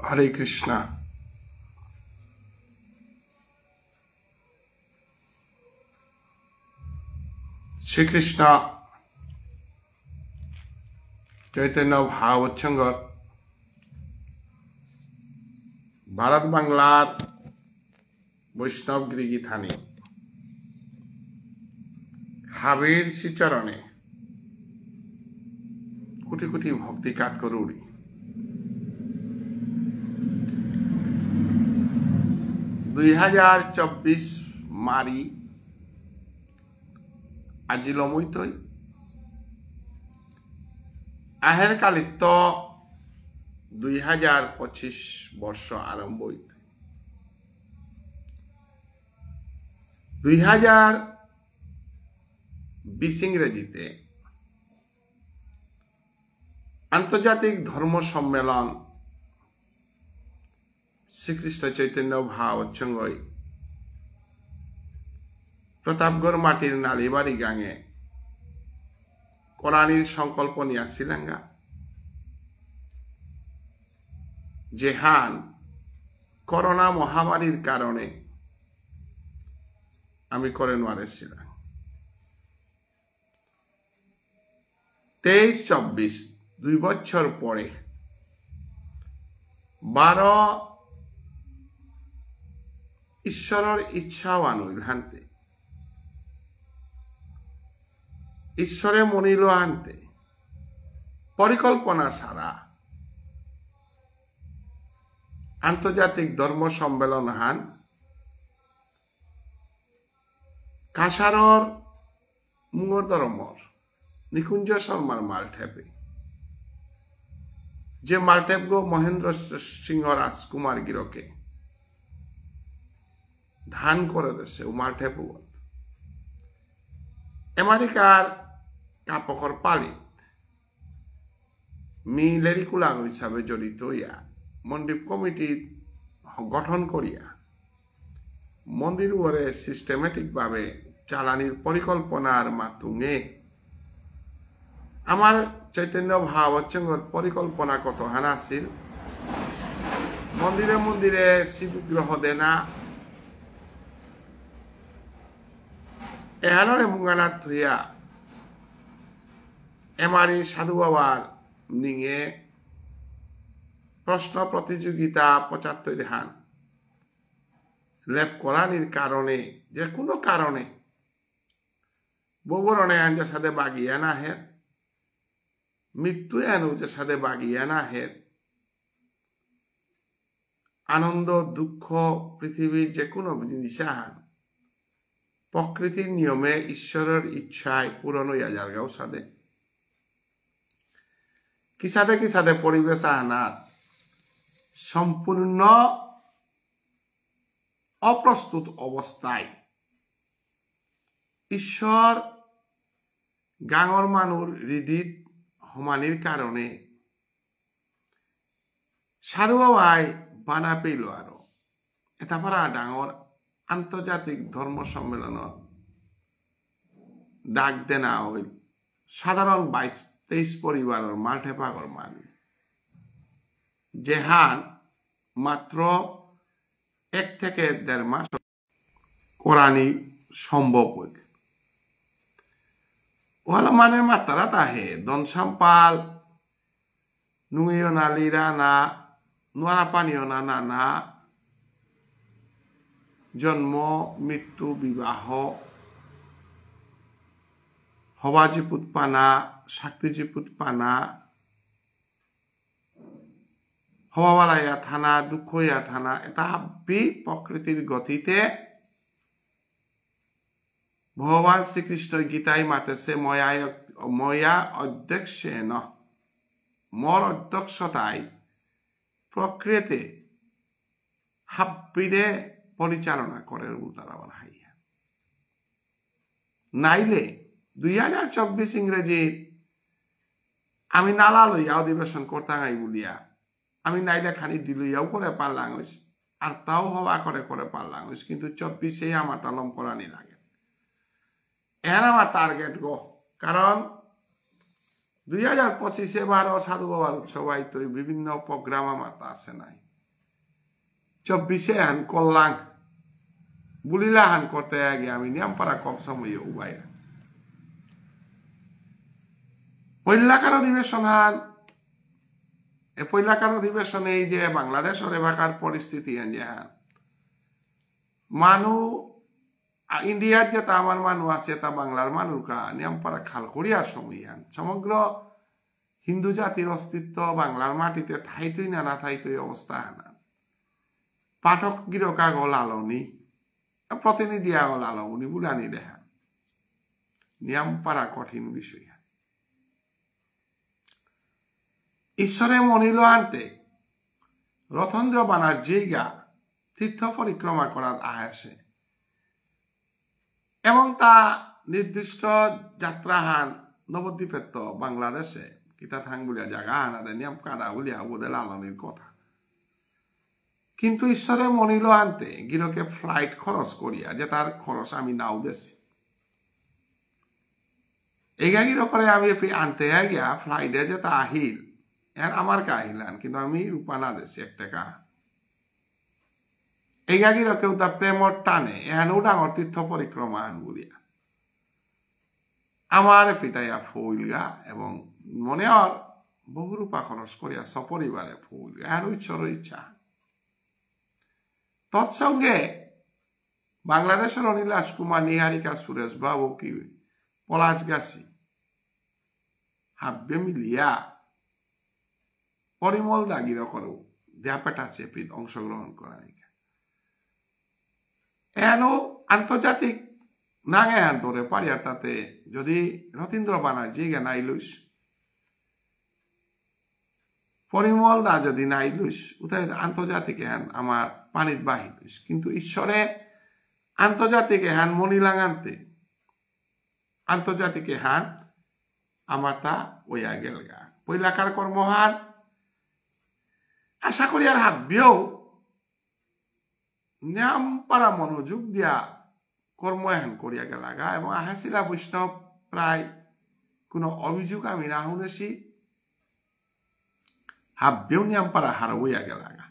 হরে কৃষ্ণ। শ্রীকৃষ্ণ চৈতন্য ভাগবত সংঘর ভারত বাংলার বৈষ্ণব গিরিগি থানে হাবির শ্রীচরণে কোটি কোটি ভক্তি কাত করুড়ি 2024 মারি আজিলমৈতৈ আহের কালিত 2025 বর্ষ আরম্ভ হইত 2020 ইংরেজিতে আন্তর্জাতিক ধর্ম সম্মেলন শ্রীকৃষ্ণ চৈতন্য ভাগবত সংঘই প্রতাপগড় মাটির নালিবাড়ি গাঙে কোরআনের সংকল্প নিয়া শ্রীলঙ্কা যেহান করোনা মহামারীর কারণে আমি করে নোয়ারেছিলাম 23-24 2 বছর পরে 12 ঈশ্বরের ইচ্ছা আনুইল হানতে ঈশ্বরে মনিল আনতে পরিকল্পনা ছাড়া আন্তর্জাতিক ধর্ম সম্মেলন হান কাছারর মুঙ্গর ধর্মর নিকুঞ্জ শর্মার মালঠেপে যে মালঠেপ গো মহেন্দ্র সিংহ রাজকুমার গিরকে ধান করে দেশে ও মালঠেপ আমেরিকার কাপকর পালিত মিলেরি কুলাং হিসাবে জড়িত হইয়া মন্দির কমিটি গঠন করিয়া মন্দির উপরে সিস্টেমেটিক ভাবে চালানির পরিকল্পনার মাতুঙে আমার চৈতন্য ভাগবত সংঘর পরিকল্পনা কত হান আছিল মন্দিরে মন্দিরে শিববিগ্রহ দেনা এহানরে মুঙ্গানাথ হইয়া এমারি সাধু বাবার নিয়ে প্রশ্ন প্রতিযোগিতা 75 হান লেপ করানির কারণে যে কোনো কারণে ববরণে আনজার সাথে বাগিয়া না হের মৃত্যু এনুজের সাথে বাগিয়া না হের আনন্দ দুঃখ পৃথিবীর যে কোনো জিনিস হান প্রকৃতির নিয়মে ঈশ্বরের ইচ্ছায় পূরণ হইয়া যারগাও সাদে কি সাথে পরিবেশ আনার সম্পূর্ণ অপ্রস্তুত অবস্থায় ঈশ্বর গাঙর মানুর হৃদিত হমানির কারণে সাধু বাবাই বানা পেল আরো এটা পারা ডাঙর আন্তর্জাতিক ধর্ম সম্মেলন ডাক দেনা হইল সাধারণ 22-23 পরিবারের মাঠে পাগর মানুষ যেহান মাত্র 1 থেকে 1.5 মাস কোরআনি সম্ভব হইল ওয়ালা মানে মাতারা তাহে দন সাম্পাল নুইও না লিরা না নোয়ারা পানিও না না জন্ম মৃত্যু বিবাহ হবাজি পুতপানা শাক্তিজি পুতপানা হওয়াবালাইয়া থানা দুঃখইয়া থানা এটা হাব্বি প্রকৃতির গতিতে ভগবান শ্রীকৃষ্ণ গীতায় মাতেছে ময়া অধ্যক্ষে ন মর অধ্যক্ষতায় প্রকৃতি হাব্বিরে পরিচালনা করে উল্টারা বানাইয়া নাইলে 2024 ইংরেজি আমি নালা লইয়া অধিবেশন করতাম বলিয়া আমি নাইলে খানি দিলইয়াও করে পারলাম আর তাও হওয়া করে পারলাম কিন্তু 24 আমার তালম করানি লাগে এর আমার টার্গেট গো কারণ 2025 বারো সাধু বাবার সবাই তো বিভিন্ন প্রোগ্রাম আমার আছে নাই 24 হান করলাং বুলিলা হান করতে আগে আমি নিয়ামপাড়া কম সময়ে উবাই পৈলাকার অধিবেশন হান এই পৈলাকার অধিবেশনে এই যে বাংলাদেশের এবাকার পরিস্থিতি হান যে হান মানু ইন্ডিয়ার যে তা আমার মানুষ আছে তা বাংলার মানুষকা নিয়ামপাড়া খাল করিয়ার সময় হান সমগ্র হিন্দু জাতির অস্তিত্ব বাংলার মাটিতে থাইতই না থাইতই অবস্থা হানা পাঠক গিরকা গল আলনি প্রতিনিধি আগল আলনি বুলানি দেখা নিয়ামপাড়া কঠিন বিষয় ঈশ্বরে মনিল আনতে রতন্দ্র বানার্জিগা তীর্থ পরিক্রমা করার আয়াসে এবং তা নির্দিষ্ট যাত্রাহান নবদ্বীপের তো বাংলাদেশে কিতা থাং বলিয়া জায়গা হানাদের নিয়ম কাদা বলিয়া ওদের আলনির কথা কিন্তু ঈশ্বরে মনিল আনতে গিরকে ফ্লাইট খরচ করিয়া যে তার খরচ আমি নাও দেছি এগা গিরো করে আমি আনতে গিয়া ফ্লাইটে যে তা আহিল এর আমার কা আহিলান কিন্তু আমি উপানা দেছি 1 টাকা এগা গিরো কেউ তা প্রেমর টানে এহানো ডাঙর তীর্থ পরিক্রমা আন বলিয়া আমার পিতাইয়া ফুইলগা এবং মনে আর বহু রূপা খরচ করিয়া সপরিবারে ফুইলগা এর ঈশ্বর ইচ্ছা তৎসঙ্গে বাংলাদেশের অনিল রাজকুমার নিহারিকা সুরেশ বাবু কি পলাশ গাছি হাব্বে মিলিয়া পরিমল দাগির করো দ্যাপাটা চেপিত অংশগ্রহণ করা এনো আন্তর্জাতিক নাঙে আন্তরে পারিয়া তাতে যদি রতীন্দ্র বানার্জি গে নাইলুস পরিমল দা যদি নাইলুস উতাই আন্তর্জাতিক হ্যান আমার পানিত বাহিলুস কিন্তু ঈশ্বরে আন্তর্জাতিক হ্যান মনিলাঙান্তে আন্তর্জাতিক হ্যান আমার তা ওয়া গেলগা পৈলাকার কর্মহার আশা করি আর হাব্যেও নিয়ামপাড়া মনোযোগ দিয়া কর্মহ্যান করিয়া গেলাগা এবং আহাসিলা বৈষ্ণব প্রায় কোনো অভিযোগ আমি না শুনেছি হাব্যেও নিয়ামপাড়া হারবইয়া গেলাগা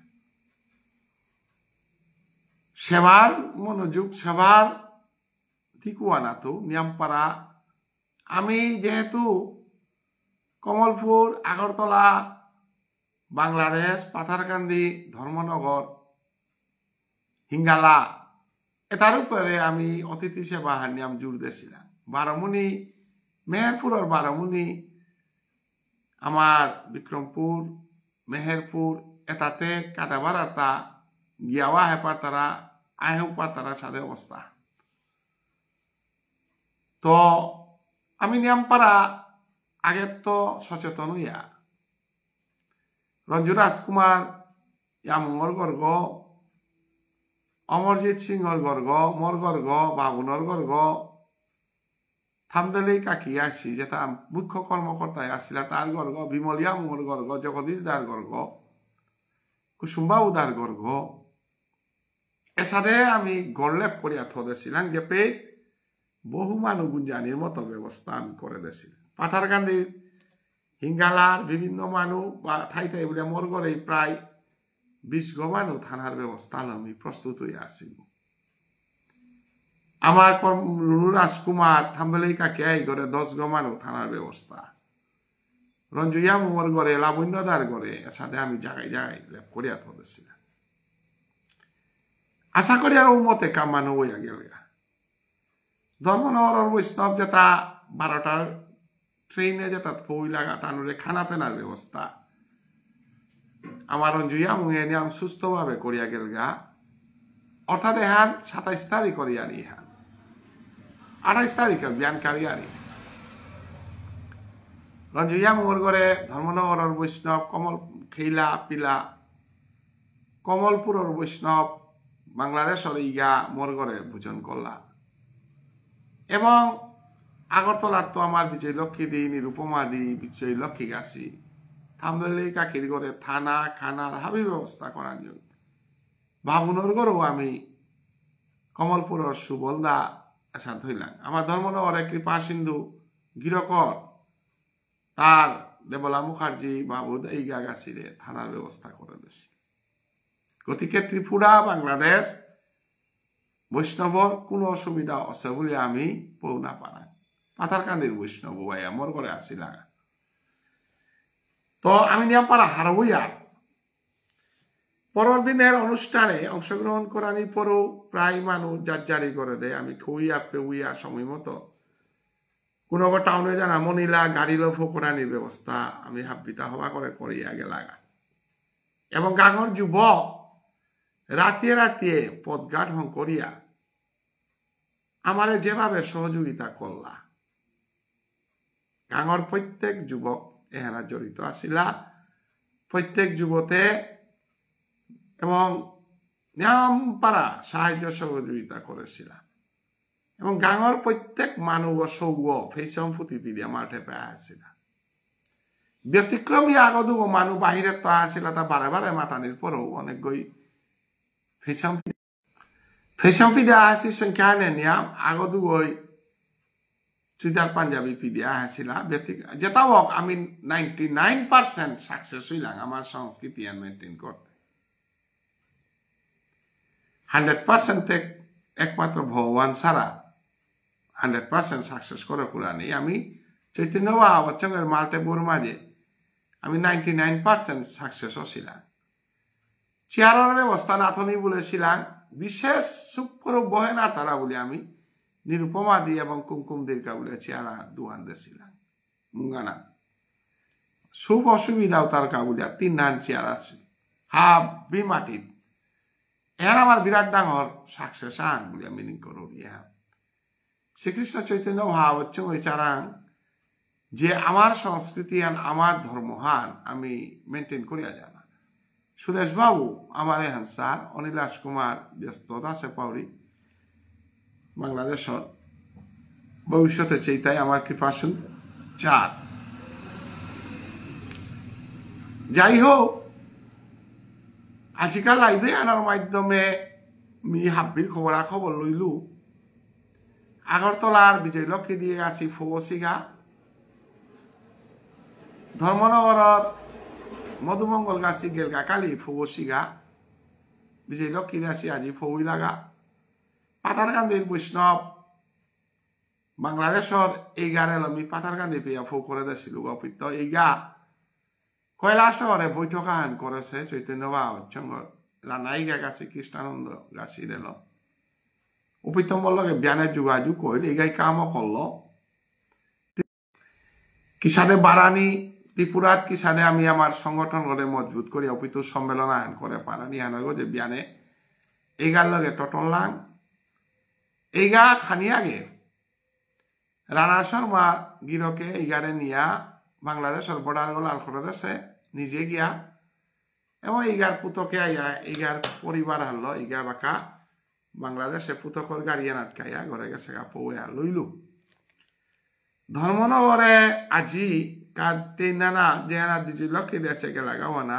সেবার মনোযোগ সেবার দিকুয়ানা তো নিয়ামপাড়া আমি যেহেতু কমলপুর আগরতলা বাংলাদেশ পাথারকান্দি ধর্মনগর হিঙ্গালা এটার উপরে আমি অতিথি সেবা নিয়ম জোর দিয়েছিলাম বারমুনি মেহেরপুরের বারমুনি আমার বিক্রমপুর মেহেরপুর এটাতে কাটাবার তা গিয়াওয়া হেপার তারা আহেপার তারা সাথে অবস্থা তো আমি নিয়ামপাড়া আগের তো সচেতন হইয়া রঞ্জু রাজকুমার ইয়ামর গর্গ অমরজিৎ সিংহর গর্গ মোর গর্গ বাবুনর গর্গ থামদেলি কাকি আসি যেটা মুখ্য কর্মকর্তায় আসছিল তার গর্গ বিমলিয়া মোর গর্গ জগদীশ দার গর্গ কুসুমবাবু দার গর্গ এর সাথে আমি গড়লেপ করিয়া থদেছিলাম যে পে বহু মানুষ গুঞ্জানির মতো ব্যবস্থা আমি করে দিয়েছিলাম পাথারকান্দির হিঙ্গালার বিভিন্ন মানুষ বা ঠাই ঠাই বলে মোর ঘরে প্রায় 20 গমানো থানার ব্যবস্থা আমি প্রস্তুত হয়ে আসিব আমার রুনু রাজকুমার থাম্বেলেই কাকে এই ঘরে 10 গমানো থানার ব্যবস্থা রঞ্জুয়া মোর ঘরে লাবণ্যদার ঘরে এর সাথে আমি জায়গায় জায়গায় লেপ করিয়া থদেছিলাম আশা করি আর মতে কামানো হইয়া গেল ধর্মনগরের বৈষ্ণব যেটা 12টার ট্রেনে যেটা ফই লাগা তানুরে খানা পেনার ব্যবস্থা আমার অঞ্জুয়া মুয়ে নিয়ে আমি সুস্থভাবে করিয়া গেল গা অর্থাৎ এহান 27 তারিখ করিয়া নি হান 28 তারিখে বিয়ানকারী আনি রঞ্জুয়া মোর ঘরে ধর্মনগরের বৈষ্ণব কমল খেইলা পিলা কমলপুরের বৈষ্ণব বাংলাদেশের ইয়া মোর ঘরে ভোজন করলা এবং আগরতলার তো আমার বিজয় লক্ষ্মী দি নিরুপমা দি বিজয় লক্ষ্মী গাছি থামদলি কাকির ঘরে থানা খানার হাবি ব্যবস্থা করার জন্য বাবুনর ঘরেও আমি কমলপুরের সুবলদা আচ্ছা ধইলাম আমার ধর্মনগরে কৃপা সিন্ধু গিরকর তার দেবলা মুখার্জি বাবু এই গাছিরে থানার ব্যবস্থা করে দিয়েছি গতিকে ত্রিপুরা বাংলাদেশ বৈষ্ণবর কোনো অসুবিধা আছে বলে আমি পৌ না পারা পাথারকান্দির বৈষ্ণব ভাই আমার ঘরে আসি লাগা তো আমি নিয়ে পারা হারবই আর পরের দিনের অনুষ্ঠানে অংশগ্রহণ করার পরও প্রায় মানুষ জারি করে দেয় আমি খুইয়া পেউইয়া সময় মতো কোনো টাউনে জানা মনিলা গাড়ি লোভ করানির ব্যবস্থা আমি হাব্বিতা হওয়া করে করিয়া গেলাগা এবং গাঙর যুবক রাতিয়ে রাতিয়ে পথঘাট হং করিয়া আমারে যেভাবে সহযোগিতা করলা গাঙর প্রত্যেক যুবক এহারা জড়িত আসিলা প্রত্যেক যুবতে এবং নিয়ম পারা সাহায্য সহযোগিতা করেছিলাম এবং গাঙর প্রত্যেক মানুষ সৌগ ফেসম ফুটি দিয়ে মাঠে পেয়ে আসিলা ব্যতিক্রমী আগদু মানুষ বাহিরে তো আসিলা তা বারে বারে মাতানির পরেও অনেক গই ফেসম পিডিয়া আসি সংখ্যা নিয়াম আগদু গই চুইদার পাঞ্জাবি পিডিয়া আসিলা যেটা হোক আমি 99% সাকসেস হইলাম আমার সংস্কৃতি মেনটেন করতে 100% একমাত্র ভগবান ছাড়া 100% সাকসেস করে পুরানি আমি চৈতন্য বাচ্চাদের মাল্টে বোর মাঝে আমি 99% সাকসেস ছিলাম চেয়ারের ব্যবস্থা নাথনি বলেছিলাম বিশেষ শুক্র বহে না তারা বলে আমি নিরুপমা দি এবং কুমকুম দীর্ঘা বলে চেয়ারা দুহান দিয়েছিলাম মুঙ্গানা খুব অসুবিধাও তার কাবুলিয়া 3 ধান চেয়ার আছে হাফ বিমাটির এর আমার বিরাট ডাঙর সাকসেস আন বলে মিনিং করো ইয়া শ্রীকৃষ্ণ চৈতন্য ভাব হচ্ছে ওই চারাং যে আমার সংস্কৃতি আর আমার ধর্মহান আমি মেনটেন করিয়া জানা সুরেশ বাবু আমার এহান স্যার অনিলাস কুমার ব্যস্ততা আছে পাউরি বাংলাদেশত ভবিষ্যতে চাইতাই আমার কৃপাসুন চার যাই হোক আজিকাল লাইভে আনার মাধ্যমে মি হাব্বির খবর লইলু আগরতলার বিজয় লক্ষ্মী দিয়ে আছি ফবসিগা ধর্মনগরত মধুমঙ্গল গাছি গেলগা কালি ফবসিগা বিজয় লক্ষ্মী আছি আজি ফবই লাগা পাথারকান্দির বৈষ্ণব বাংলাদেশর এইগারে লমি পাথারকান্দি পেয়া ফৌ করে দিয়েছিল গপিত এইগা কয়লা শহরে বৈঠক আহ্বান করেছে চৈতন্য বাবুর রানাইগা গাছি কৃষ্ণানন্দ গাছি রেল উপিতম্বর লগে বিয়ানের যোগাযোগ কইল এই গাই কামও করল কিষানে বারানি ত্রিপুরাত কিষানে আমি আমার সংগঠন করে মজবুত করি অপিত সম্মেলন আহ্বান করে পারানি আনার যে বিয়ানে এইগার লগে টটনলাং এইগা খানি আগে রানা শর্মা গিরকে এইগারে নিয়া বাংলাদেশের বর্ডার লাল করে দেশে নিজে গিয়া এবং এইগার পুতকে আইয়া এইগার পরিবার হারল এইগা বাঁকা বাংলাদেশে পুতকর গাড়িয়ে নাটকাইয়া ঘরে গেছে গা পৌয়া লইলু ধর্মনগরে আজি কাটে নানা যে না দিজি লক্ষ্মী দিয়েছে গেলা গাওয়ানা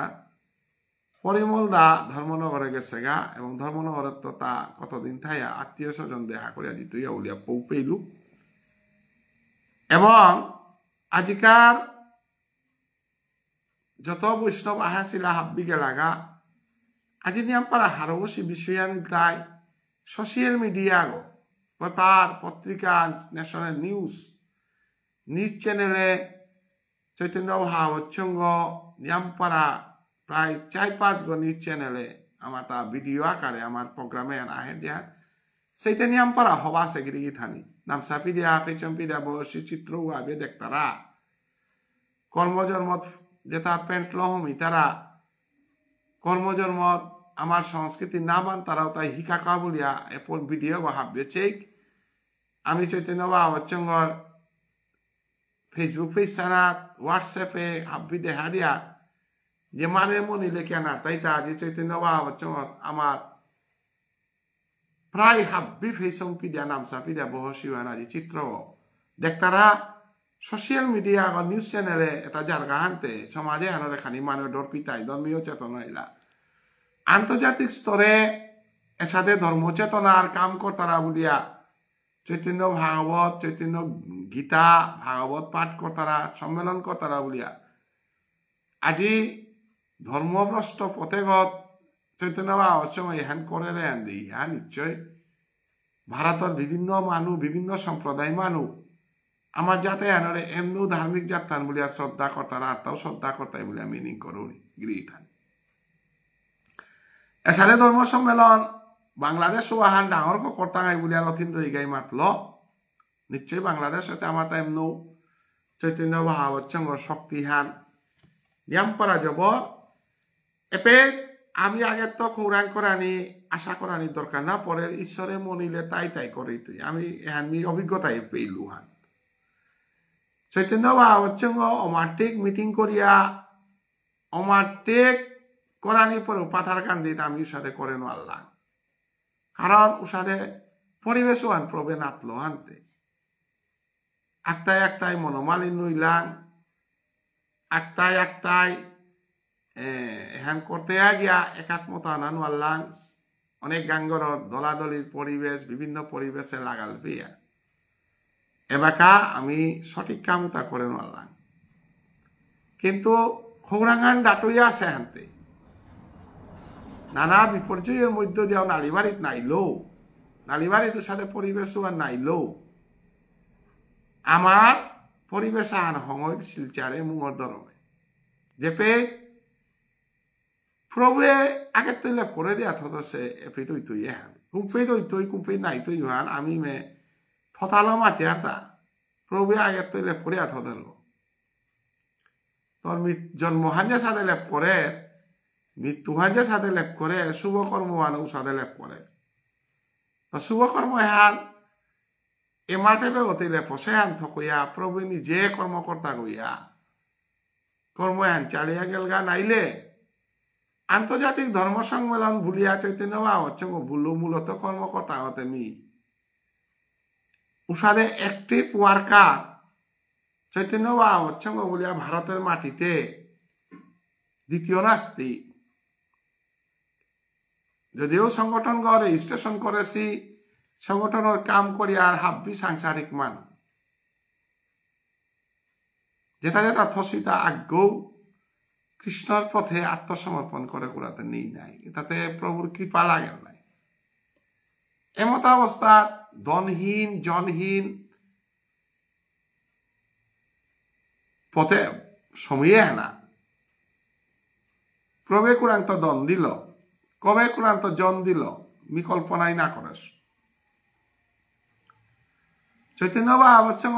পরিমল দা ধর্মনগরে গেছে গা এবং ধর্মনগরের তো তা কতদিন থাইয়া আত্মীয় স্বজন দেখা করিয়া দিত ইয়া উলিয়া পৌ পেইলু এবং আজিকার যত বৈষ্ণব আহাছিলা হাব্বি গেলাগা আজি নিয়াম পারা হারবসি বিষয়ান গাই সোশিয়াল মিডিয়া গো পেপার পত্রিকা ন্যাশনাল নিউজ চ্যানেলে চৈতন্য ভাবচ্ছঙ্গ নিয়ামপাড়া প্রায় 4-5 গো নিউজ চ্যানেলে আমার তা ভিডিও আকারে আমার প্রোগ্রামে আহে দিয়া সেইটা নিয়ামপাড়া হবা সেগিরি থানি নামসাপি দিয়া পেচম্পি দিয়া বসি চিত্র আবে দেখতারা কর্মজন্মত যেটা প্যান্ট লহমি তারা কর্মজন্মত আমার সংস্কৃতি না মান তারাও তাই হিকাকা বলিয়া এপন ভিডিও বা হাববে চেক আমি চৈতন্য বাবচ্ছঙ্গর ফেসবুক পেজ ছাড়া হোয়াটসঅ্যাপে হাব্বি দেখা দিয়া যে মানে মনিলে কেনা তাই তা যে চৈতন্য বাবচ্ছঙ্গর আমার প্রায় হাব্বি ফেসং পিডিয়া নামসা পিডিয়া বহসি আজি চিত্র দেখতারা সোশিয়াল মিডিয়া বা নিউজ চ্যানেলে এটা জারগা হানতে সমাজে আনরে খানি মানুষ ডর পিতাই ধর্মীয় চেতনা এলা আন্তর্জাতিক স্তরে এসাথে ধর্ম চেতনার কাম কর্তারা বলিয়া চৈতন্য ভাগবত চৈতন্য গীতা ভাগবত পাঠ কর্তারা সম্মেলন কর্তারা বলিয়া আজি ধর্মভ্রষ্ট পথেগত চৈতন্য বাবার সময় হ্যান করে রেন দিই হ্যাঁ নিশ্চয় ভারতের বিভিন্ন মানুষ বিভিন্ন সম্প্রদায় মানুষ আমার যাতে আনরে এমনিও ধার্মিক যাত্রান বলিয়া শ্রদ্ধা করতার আত্মাও শ্রদ্ধা করতাই বলিয়া মিনিং করুন গৃহীথান এসারে ধর্ম সম্মেলন বাংলাদেশ ওয়াহান ডাঙর কর্তাঙাই বলিয়া রথীন্দ্র ইগাই মাতল নিশ্চয়ই বাংলাদেশ এতে আমার এমনও চৈতন্য মহাবচ্ছঙ্গ শক্তিহান নিয়ম করা যাব এপে আমি আগের তো খৌরাং করানি আশা করানি দরকার না পরের ঈশ্বরে মনিলে তাই তাই করে তুই আমি আমি অভিজ্ঞতায় পেইলু হান চৈতন্য মহাবচ্ছঙ্গ অমার্টিক মিটিং করিয়া অমার্টিক করানি পরে পাথার কান্দিত আমি সাথে করে আল্লাহ কারণ উসাদে পরিবেশও আন প্রবে নাতলো আনতে একটাই মনোমালিন্য ইলাং একটাই হ্যান করতে গিয়া একাত্মতা আনানো আল্লাহ অনেক গাঙ্গর দলাদলির পরিবেশ বিভিন্ন পরিবেশে লাগাল পেয়া এবাকা আমি সঠিক কামতা করে আল্লাহ কিন্তু খৌরাঙ্গান ডাটইয়া আছে হানতে নানা বিপর্যয়ের মধ্য দিয়েও নালিবাড়িত নাইলো নালিবাড়িত সাথে পরিবেশও আর নাইলো আমার পরিবেশ আন হঙর শিলচারে মুঙর দরমে যে পে প্রভুয়ে আগের তৈলে করে দেয়া থত সে এপে তুই হান কুম্পে তুই কুম্পে নাই তুই হান আমি মে থতালো মাতি আটা প্রভুয়ে আগের তৈলে করে থতল তোর জন্ম হাঞ্জা সাথে লেপ করে মৃত্যু হাঞ্জা সাথে লেপ করে শুভকর্ম আনও সাথে লেপ করে তো শুভকর্ম হান এমাটেবে অতিলে পশায়ান থকইয়া প্রভু নিজে কর্মকর্তা গইয়া কর্ময়ান চালিয়া গেলগা নাইলে আন্তর্জাতিক ধর্ম সম্মেলন ভুলিয়া চৈতন্য বা অচ্ছঙ্গ ভুলু মূলত কর্মকর্তা হতে মি উষাদে অ্যাক্টিভ ওয়ার্কার চৈতন্য বা অচ্ছঙ্গ বলিয়া ভারতের মাটিতে দ্বিতীয় নাস্তি যদিও সংগঠন গড় রেজিস্ট্রেশন করেছি সংগঠনের কাম করি আর হাব্বি সাংসারিক মান যেটা যেটা থসিতা আজ্ঞও কৃষ্ণর পথে আত্মসমর্পণ করে করাতে নেই নাই তাতে প্রভুর কৃপা লাগেন নাই এমত অবস্থা ধনহীন জনহীন পথে সময়ে না প্রবে কুরান্ত দন দিল কবে কুরান্ত জন দিল মি কল্পনাই না করেস চৈতন্য বা আবশ্যক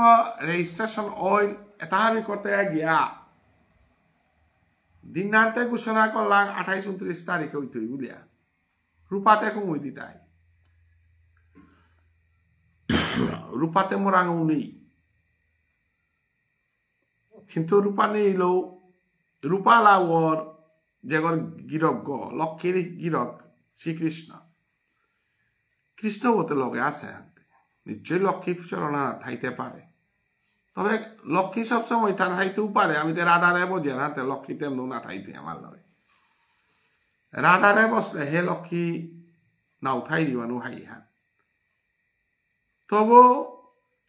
রেজিস্ট্রেশন অইল এটা আমি করতে গিয়া দিনান্তে ঘোষণা করলাম 28-29 তারিখে হইতই বুলিয়া রূপাতে কমই দিতাই রূপাতে মোরাং নেই কিন্তু রূপা নেইলো রূপা লাওর যেগর গিরক লক্ষ্মীর গিরক শ্রীকৃষ্ণ কৃষ্ণ বলতে লগে আছে নিশ্চয়ই লক্ষ্মী চরণা থাইতে পারে তবে লক্ষ্মী সবসময় তার হাইতেও পারে আমি তো রাধারে বোঝে হাতে লক্ষ্মী তেমন না থাইতে আমার লগে রাধারে বসলে হে লক্ষ্মী নাও থাই দিবানু হাই হান তবু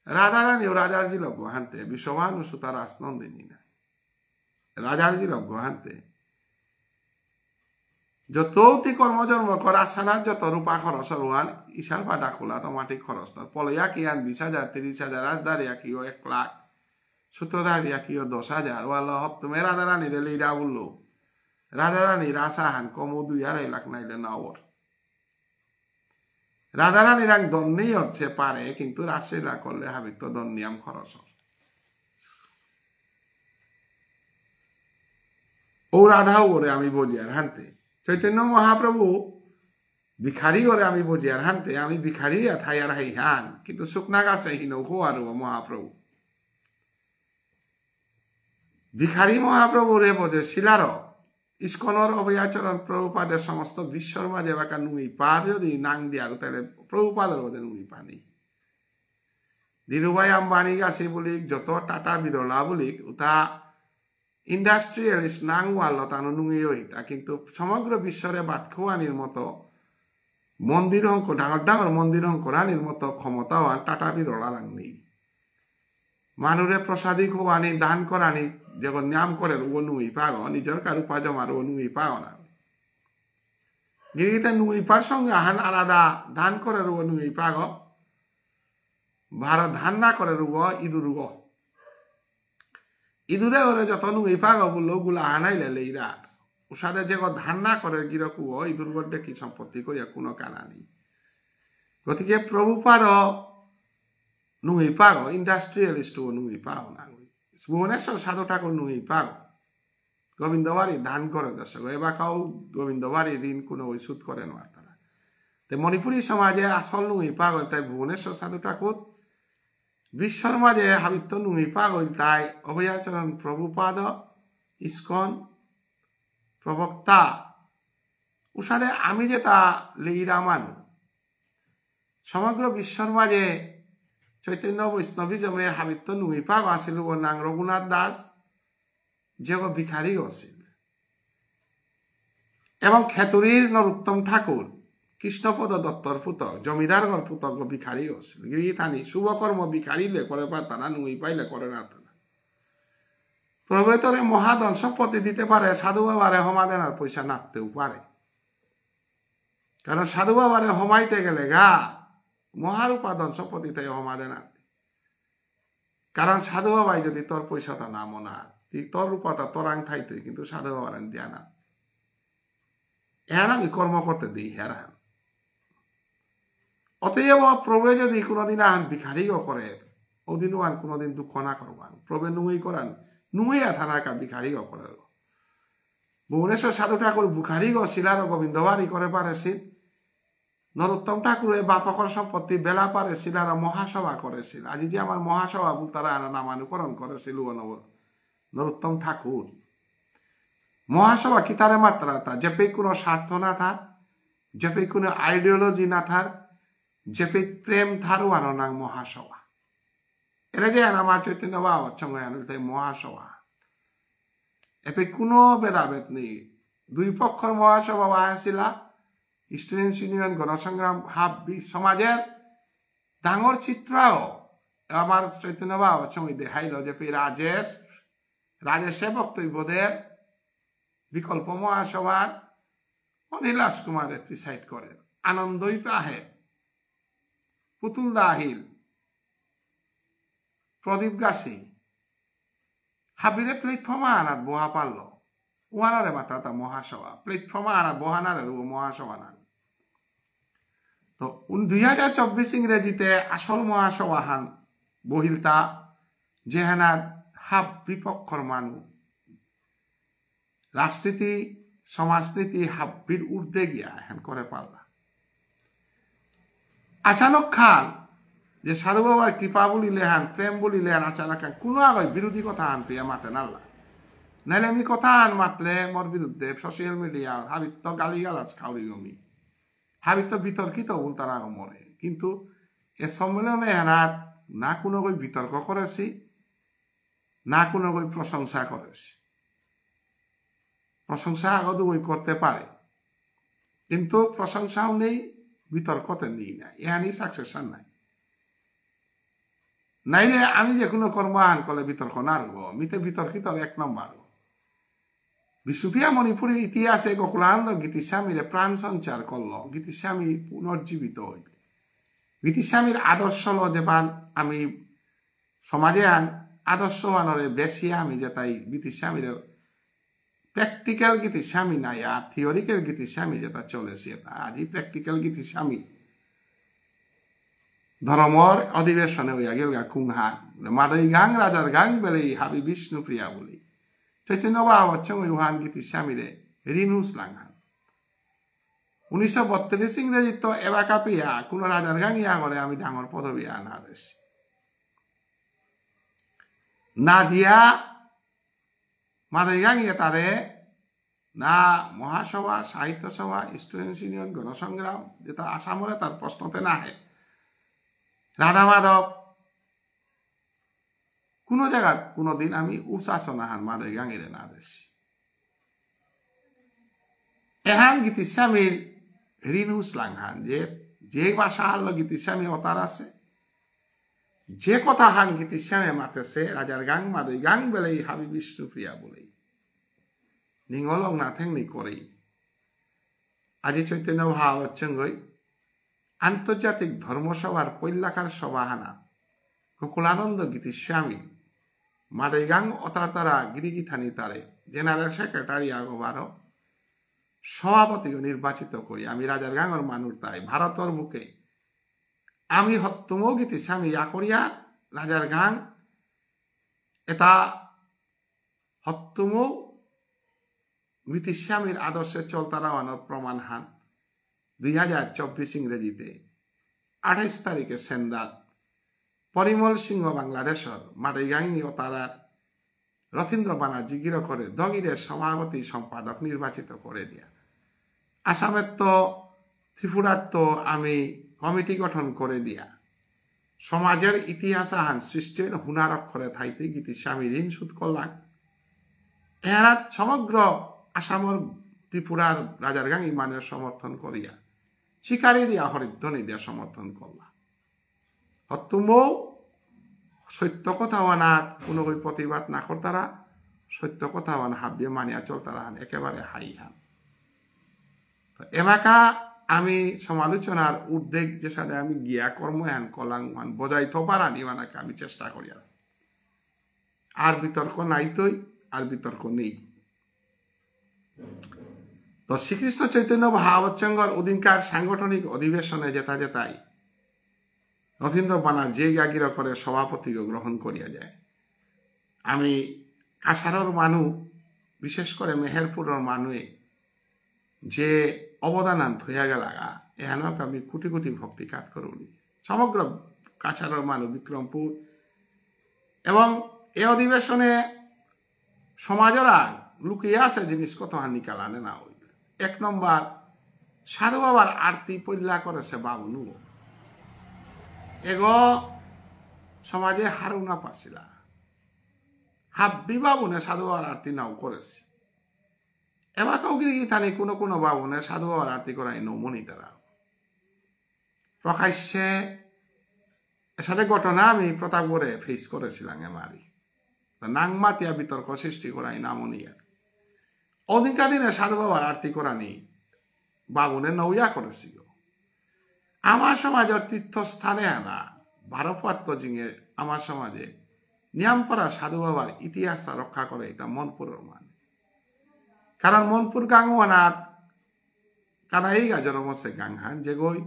রাধারানীও রাজারজি লগ্ন হানতে বিশ্বভানু সুতার আসনন্দিনী না রাজারজি লগ্ন হানতে যতটি কর্মজন্ম করা সানার যত রূপা খরচ রুহান ইশাল পাটা খোলা তোমাটি খরচ পলয়া কি আন 20,000 30,000 রাজদারিয়া কিও 1 লাখ সূত্রধারিয়া কিও 10,000 ওয়াল হপ তুমি রাধারানী রে লিরা বললো রাধারানী রাসাহান কমু 2-2.5 লাখ নাইলে নাওর রাধারানী রাং দন্নেই হচ্ছে পারে কিন্তু রাশিলা করলে হাবি তো দন্নিয়াম খরচ ও রাধা ওরে আমি বুঝি আর হানতে চৈতন্য মহাপ্রভু ভিখারি ওরে আমি বুঝি আর হানতে আমি ভিখারি থাই আর হাই হান কিন্তু শুকনা গাছে হিনৌকো আর মহাপ্রভু ভিখারি মহাপ্রভু রে বোঝে শিলার ইস্কনর অভয়াচরণ প্রভুপাদের সমস্ত বিশ্বর মাঝে বাকা নুই পার যদি নাং দিয়ার তাহলে প্রভুপাদের বোধে নুই পানি ধীরুভাই আম্বানি গাছি বলি যত টাটা বিরলা বলি তা ইন্ডাস্ট্রিয়ালিস্ট নাং ওয়াল তানো নুই হইতা কিন্তু সমগ্র বিশ্বরে বাদ খোয়ানির মতো মন্দির অঙ্ক ডাঙর ডাঙর মন্দির অঙ্ক রানির মতো ক্ষমতাও আর টাটা বিরলা রাং নেই মানুরে প্রসাদী খোয়ানি দান করানি যখন নাম করে ও নুই পাগ নিজের কার উপাজমার ও নুই পাগ না গিরিতে নুইপার সঙ্গে আহান আলাদা ধান করে রুব নুইপাগ ভারত ধান না করে রুব ইঁদুর ইঁদুরে ওরে যত নুইপাগ বললো গুলা আনাইলে লেইরার উষাদে যে ধান না করে গিরকু ইঁদুর গড্ডে কি সম্পত্তি করিয়া কোনো কানা নেই গতিকে প্রভুপাদ নুইপাগ ইন্ডাস্ট্রিয়ালিস্ট নুইপাগ না ভুবনেশ্বর সাধু ঠাকুর নুইপাগ গোবিন্দবাড়ি ধান করে দর্শক এবাকাও গোবিন্দবাড়ি ঋণ কোনো ওই সুদ করে না তারা তো মণিপুরী সমাজে আসল নুইপাগ তাই ভুবনেশ্বর সাধু ঠাকুর বিশ্বর মাঝে হাবিত্য নুইপাগ তাই অভয়াচরণ প্রভুপাদ ইস্কন প্রবক্তা উষাদে আমি যেটা লেইরা মানু সমগ্র বিশ্বর মাঝে চৈতন্য বৈষ্ণবিজমে হাবিত্য নুইপাগ আসিল নাং রঘুনাথ দাস যে ভিখারি আছিল এবং খেতুরীর নরোত্তম ঠাকুর কৃষ্ণপদ দত্তর পুতক জমিদারগর পুতক ভিখারি আছিল গিরিথানি শুভকর্ম ভিখারিলে করে পা তারা নুই পাইলে করে না তারা প্রবেতরে মহাধন সম্পত্তি দিতে পারে সাধু বাবারে হমাদেনার পয়সা নাপতেও পারে কারণ সাধু বাবারে হমাইতে গেলে গা মহারূপাদন সম্পত্তি তাই হমাদে না কারণ সাধু বাবাই যদি তোর পয়সাটা না মনা তোর রূপটা তোরাং থাইতে কিন্তু সাধু বাবার দিয়া না এর আমি কর্ম করতে দিই হেরান অতএব প্রভু যদি কোনোদিন আন ভিখারিও করে ওদিনও আন কোনোদিন দুঃখ না করবান প্রভু নুই করান নুইয়া থানার কা ভিখারিও করে ভুবনেশ্বর সাধু ঠাকুর ভিখারিও শিলার গোবিন্দবাড়ি করে পারেছিল নরোত্তম ঠাকুরের বাপকর সম্পত্তি বেলা পারে শিলার মহাসভা করেছিল আজি যে আমার মহাসভা তারা নামানুকরণ করেছিল নরোত্তম ঠাকুর মহাসভা কি তারে মাত্রাটা যেপে কোনো স্বার্থ না থাক যেপে কোনো আইডিওলজি না থাক যেপে প্রেম থারও আনো না মহাসভা এরা যে আমার চৈতন্য বাবার সঙ্গে আনতে মহাসভা এপে কোনো ভেদাভেদ নেই দুই পক্ষর মহাসভা আসিলা স্টুডেন্টস ইউনিয়ন গণসংগ্রাম হাব সমাজের ডাঙর চিত্রও আমার চৈতন্য বাবার সঙ্গে দেখাইল যে রাজেশ বক্তব্যদের বিকল্প মহাসভার অনিলাস কুমারের প্রিসাইড করেন আনন্দই আহে পুতুল দাহিল প্রদীপ গাছি হাবিরে প্লেটফর্মে আনাত বহা পারল ওয়ানারে মাত্রা তা মহাসভা প্লেটফর্মে আনাত বহানারে মহাসভা না তো 2024 ইংরেজিতে আসল মহাসভা হান বহিলতা যেহানার হাব বিপক্ষর মানুষ রাজনীতি সমাজনীতি হাব্বির ঊর্ধ্বে গিয়া এখন করে পারলা আচানক খান যে সাধু বাবার কৃপা বলিলে হান প্রেম বলিলে হান আচানক খান কোনো আগে বিরোধী কথা আন প্রিয়া মাতে নাল্লা নাইলে আমি কথা আন মাতলে মোর বিরুদ্ধে সোশ্যাল মিডিয়া হাবিত্য গালি গালাজ খাওয়ারি গমি হাবিত্য বিতর্কিত বল তারা মরে কিন্তু এ সম্মেলনে হেনার না কোনো কই বিতর্ক করেছি না কোনো কই প্রশংসা করেছি প্রশংসা আগত বই করতে পারে কিন্তু প্রশংসাও নেই বিতর্কতে নেই না এহানি সাকসেশন নাই নাইলে আমি যে কোনো কর্ম আন করলে বিতর্ক না রব মিতে বিতর্কিত এক নম্বর বিশ্বপিয়া মণিপুরের ইতিহাসে গোকুলানন্দ গীতিস্বামীরে প্রাণ সঞ্চার করল গীতিস্বামী পুনর্জীবিত হইল গীতিস্বামীর আদর্শ যেবার আমি সমাজে আদর্শ মানরে বেশি আমি যে তাই গীতিস্বামীর প্র্যাকটিক্যাল গীতিস্বামী নাই আর থিওরিক্যাল গীতিস্বামী যেটা চলেছে আজি প্র্যাকটিক্যাল গীতিস্বামী ধর্মর অধিবেশনে হইয়া গেল গা কুংহা মাদই গাং রাজার গাং বেলে হাবি বিষ্ণু প্রিয়া বলি চৈতন্য বাবার সঙ্গে উহান গীতিস্বামীরে রিনুস লাঙ্গান 1932 ইংরেজিত এবাকা পিয়া কোন রাজার গাং ইয়া করে আমি ডাঙর পদবী আনা দেশ না দিয়া মাদই গাং ইয়ে তারে না মহাসভা সাহিত্য সভা স্টুডেন্টস ইউনিয়ন গণসংগ্রাম যেটা আসামরে তার প্রশ্নতে না হে রাধা মাধব কোনো জায়গা কোনোদিন আমি উচ্চাসনা হান মাদই গাঙিরে না দেশ এহান গীতিস্বামীর রিনুস লাংহান যে ভাষা হারল গীতিস্বামী অতার আছে যে কথা হান গীতিস্বামী মাতেছে রাজার গাং মাদই গাং বেলেই হাবি বিষ্ণু প্রিয়া বলেই নিঙ্গলং না থেংনি করেই আজি চৈতন্য মহাবচ্চঙ্গই আন্তর্জাতিক ধর্মসভার পৈলাকার সভাহানা গোকুলানন্দ গীতিস্বামী মাদাইগাং অতারতারা গিরিগিথানি তারে জেনারেল সেক্রেটারি আগবারো সভাপতি নির্বাচিত করি আমি রাজার গাঙর মানুষ তাই ভারতের মুখে আমি হত্তমো গীতিস্বামী করিয়া রাজার গাং এটা হত্তমো গীতিস্বামীর আদর্শে চলতারাওয়ানোর প্রমাণ হান 2024 ইংরেজিতে 28 তারিখে সেন্দাত পরিমল সিংহ বাংলাদেশের মাদাইগাঙ্গি ও তারার রথীন্দ্র বানার্জি গির করে দগিরের সভাপতি সম্পাদক নির্বাচিত করে দিয়া আসামের তো ত্রিপুরার তো আমি কমিটি গঠন করে দিয়া সমাজের ইতিহাস আহান সৃষ্টির হুনার অক্ষরে থাইতে গীতিস্বামী ঋণ শোধ করলাম এরা সমগ্র আসামের ত্রিপুরার রাজার গাং ইমানের সমর্থন করিয়া শিকারি দিয়া হরিধ্বনি দিয়া সমর্থন করলা তুমও সত্য কথা বানাত কোনো প্রতিবাদ না করতারা সত্য কথা বান হাবিয়ে মানিয়া চলতারা হান একেবারে হাই হান এমাকা আমি সমালোচনার উদ্বেগ যে সাথে আমি গিয়া কর্মহান কলাং বজাই থপারানি মানাকে আমি চেষ্টা করিয়া আর বিতর্ক নাই তৈ আর বিতর্ক নেই তো শ্রীকৃষ্ণ চৈতন্য মহাবচ্চঙ্গর অধিকার সাংগঠনিক অধিবেশনে যেতাই রথীন্দ্র বানার যে গাগির করে সভাপতি গ্রহণ করিয়া যায় আমি কাছাড়র মানু বিশেষ করে মেহেরপুরের মানুয়ে যে অবদান থইয়া গেলাগা এহানক আমি কোটি কোটি ভক্তি কাজ করুনি সমগ্র কাছাড়র মানু বিক্রমপুর এবং এ অধিবেশনে সমাজরা লুকিয়ে আছে জিনিস কত হানি কালানে না হইল 1 নম্বর সাধু বাবার আরতি পল্লা করেছে বাবনু এগো সমাজে হারুনা পাছিলা হাব্বি বাবুনে সাধু বাবার আরতি নাও করেছি এবার কাউ গিয়ে থানি কোনো বাবুনে সাধু বাবার আরতি করাই নমনি তারা প্রকাশ্যে এর সাথে ঘটনা আমি প্রতাপগড়ে ফেস করেছিলাম এমারি নাংমাতিয়া বিতর্ক সৃষ্টি করাই নামনিয়া অধিকার দিনে সাধু বাবার আরতি করানি বাবুনে নৌয়া করেছিল আমার সমাজের তীর্থস্থানে আনা ভারতপাত্র জিঙে আমার সমাজে নিয়ামপাড়া সাধু বাবার ইতিহাসটা রক্ষা করে এটা মনপুরের মানে কারণ মনপুর গাঙ্গনাথ কানাইগা জন্মসে গাংহান যে গই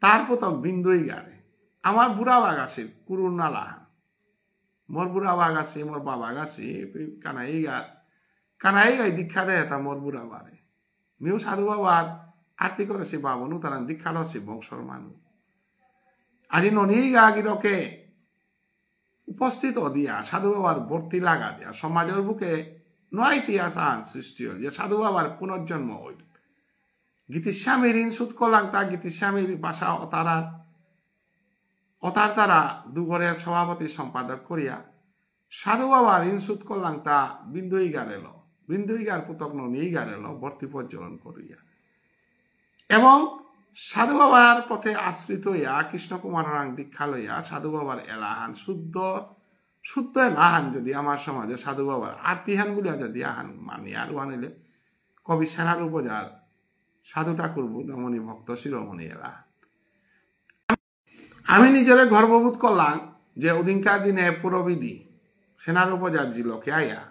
তার প্রতক বিন্দুই গারে আমার বুড়া বাগ আছে কুরুন্না লাহান মোর বুড়া বাগ আছে মোর বাবা গাছি কানাইগাই দীক্ষা দেয় এটা মোর বুড়া বারে মিউ সাধু বাবার আরতি করেছি বাবনু তারা দীক্ষা লছি বংশর মানু আজি ননী গাগিরকে উপস্থিত দিয়া সাধু বাবার বর্তি লাগা দিয়া সমাজের বুকে নয় ইতিহাস আন সৃষ্টি হল যে সাধু বাবার পুনর্জন্ম হইল গীতিস্বামীর ঋণ শোধ করলাম তা গীতিস্বামীর বাসা অতার তারা দুগরের সভাপতি সম্পাদক করিয়া সাধু বাবার ঋণ শোধ করলাম তা বিন্দুইগার এলো বিন্দুইগার পুতক ননীগার এলো ভর্তি প্রজ্বলন করিয়া এবং সাধু বাবার পথে আশ্রিত হইয়া কৃষ্ণকুমার রাং দীক্ষা লইয়া সাধু বাবার এলাহান শুদ্ধ এলাহান যদি আমার সমাজে সাধু বাবার আত্মীহান বলিয়া যদি আহান মানি আর আনিলে কবি সেনার উপজার সাধু ঠাকুর বুদ্ধমণি ভক্ত শিরোমণি এলাহান আমি নিজের গর্ববোধ করলাম যে ওদিনকার দিনে পুরবিধি সেনার উপজার জিলকে আইয়া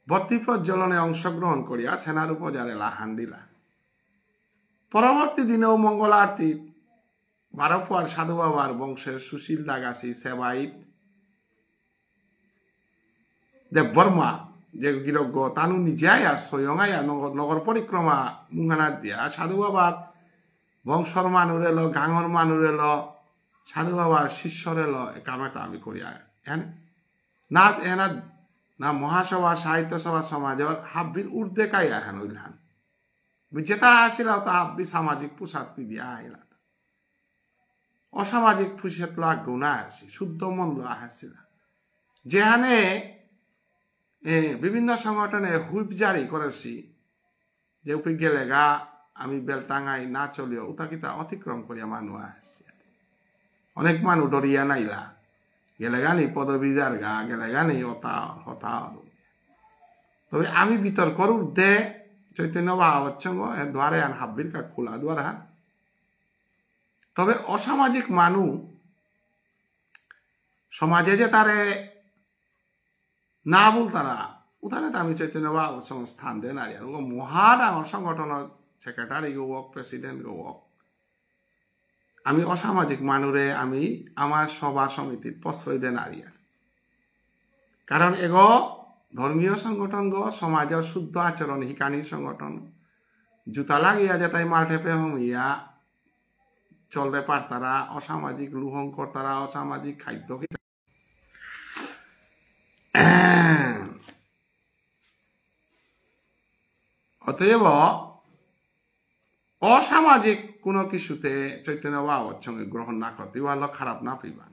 ভর্তি প্রজ্বলনে অংশগ্রহণ করিয়া সেনার উপজার এলাহান দিলা পরবর্তী দিনেও মঙ্গল আরতি বারোপুয়ার সাধু বাবার বংশের সুশীল দাগাছি সেবাইত দেব বর্মা যে গিরজ্ঞ তানু নিজে আয়া স্বয়ং আয়া নগর পরিক্রমা মুঙ্গানার দিয়া সাধু বাবার বংশর মানুষ এলো গাঙর মানুষ এলো সাধু বাবার শিষ্যর এলো কামেটা আমি করিয়া হ্যাঁ না এনা না মহাসভা সাহিত্য সভা সমাজের হাব্বির উর্ধে কাইয়া হেন ওইলান যেটা আসিল তা হাব্বি সামাজিক পোশাক দিয়া আইলা অসামাজিক পোশাক লাগ গুণা আসি শুদ্ধ মন আসিল যেখানে বিভিন্ন সংগঠনে হুইপ জারি করেছি যে উপরে গেলে গা আমি বেলটাঙ্গাই না চলিও উতাকিতা অতিক্রম করিয়া মানুষ আসছে অনেক মানুষ ডরিয়া নাইলা গেলে গানি পদবিজার গা গেলে গানি হতা তবে আমি বিতর্কর ঊর্ধ্বে চৈতন্য মহাসংঘ দ্বারে আন হাব্বির কা খোলা দ্বার হান তবে অসামাজিক মানুষ সমাজে যে তারে না বলতারা উঠানে আমি চৈতন্য মহাসংঘ স্থান দেন আর মহা ডাঙর সংগঠনের সেক্রেটারি হোক প্রেসিডেন্ট হোক আমি অসামাজিক মানুরে আমি আমার সভা সমিতির প্রশ্রয় দেন আর কারণ এগো ধর্মীয় সংগঠন গো সমাজের শুদ্ধ আচরণ হিকানির সংগঠন জুতা লাগিয়া যেতাই মাল্টেপে হমিয়া চলতে পারতারা অসামাজিক লুহঙ্কর তারা অসামাজিক খাদ্য অতএব অসামাজিক কোনো কিছুতে চৈতন্য বাবার সঙ্গে গ্রহণ না করতে ভালো খারাপ না পাইবান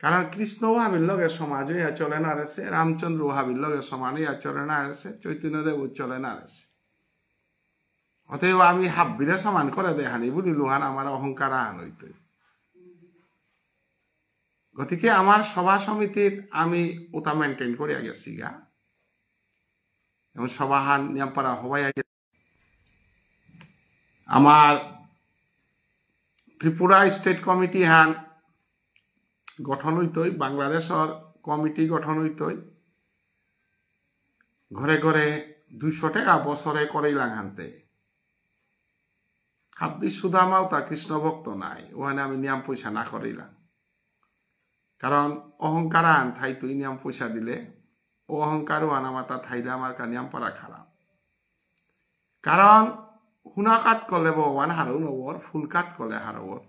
কারণ কৃষ্ণ ভাবির লগে সমাজ হইয়া চলে না রেছে রামচন্দ্র ভাবির লগে সমান হইয়া চলে না রেছে চৈতন্যদেব চলে না রেছে অতএব আমি হাব্বিরে সমান করে দেখানি বলি লুহান আমার অহংকার আহান হইত গতিকে আমার সভা সমিতির আমি ওটা মেনটেন করিয়া গেছি গা এবং সভাহান নিয়মপাড়া হবাইয়া আমার ত্রিপুরা স্টেট কমিটি হান গঠন হইতই বাংলাদেশের কমিটি গঠন হইতই ঘরে ঘরে 200 টাকা বছরে করেইলাম হানতে হাব্বি সুদামাও তা কৃষ্ণ ভক্ত নাই ওখানে আমি নিয়ম পয়সা না করেইলাম কারণ অহংকার আন থাই তুই নিয়ম পয়সা দিলে ও অহংকার আন আমার তা থাইলে আমার কা নিয়ম পড়া খারাপ কারণ হুনা কাত করলে ভগবান হারও নবর ফুল কাত করলে হারবর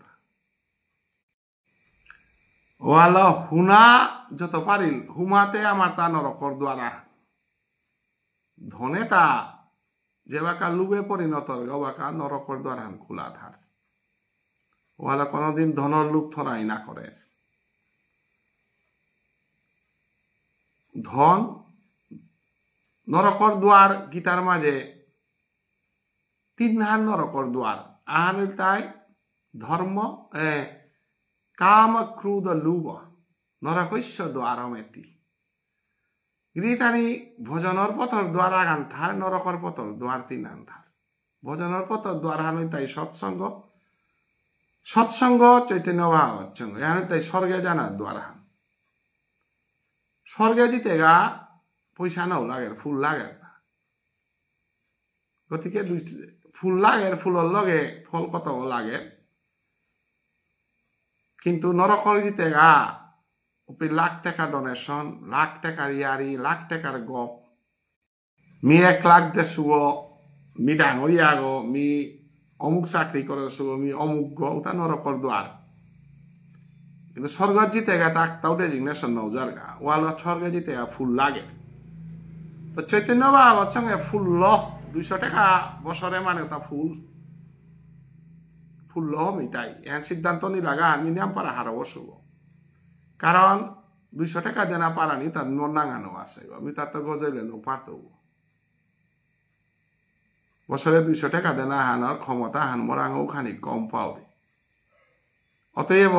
ওয়াল হুনা যত পারিল হুমাতে আমার তা নরকর দ্বারা ধনেটা যে বাকা লুবে পরিণত বাকা নরকর দ্বারা খোলা ধার ওয়ালা কোনদিন ধনর লুপ থরাই না করে ধন নরকর দ্বার গীতার মাঝে 3 হান নরকর দ্বার আহান তাই ধর্ম কাম ক্রুদ লুব নরকৈশ্য দ্বারমেতি গীতানি ভজনর পথর দ্বার আগান থার নরকর পথর দ্বার 3 হান থার ভজনর পথর দ্বার হান তাই সৎসঙ্গ সৎসঙ্গ চৈতন্য ভাগবৎসঙ্গ এখানে তাই স্বর্গে জানার দ্বার হান স্বর্গে জিতে গা পয়সা নাও লাগে ফুল লাগে গতিকে ফুল লাগে ফুলের লগে ফল কত লাগে কিন্তু নরকর জিতে গা উপরে লাখ টাকা ডোনেশন লাখ টাকার ইয়ারি লাখ টাকার গপ মি 1 লাখ দেশুগো মি ডাঙরিয়া গো মি অমুক চাকরি করেছো মি অমুক গো ওটা নরকর দ্বার কিন্তু স্বর্গ জিতে গা তাও ডেজিগনেশন নাও জারগা ওয়াল স্বর্গ জিতে গা ফুল লাগে তো চৈতন্য বাবার সঙ্গে ফুল 200 টাকা বছরে মানে তা ফুল ফুল মিটাই এর সিদ্ধান্ত নি লাগা আমি নিয়ম পারা হারা বসব কারণ 200 টাকা দেনা পারানি তার নাঙানো আছে আমি তার তো গজাইলে নো পারত বছরে 200 টাকা দেনা হানার ক্ষমতা হান মরাঙও খানি কম পাওবে অতএব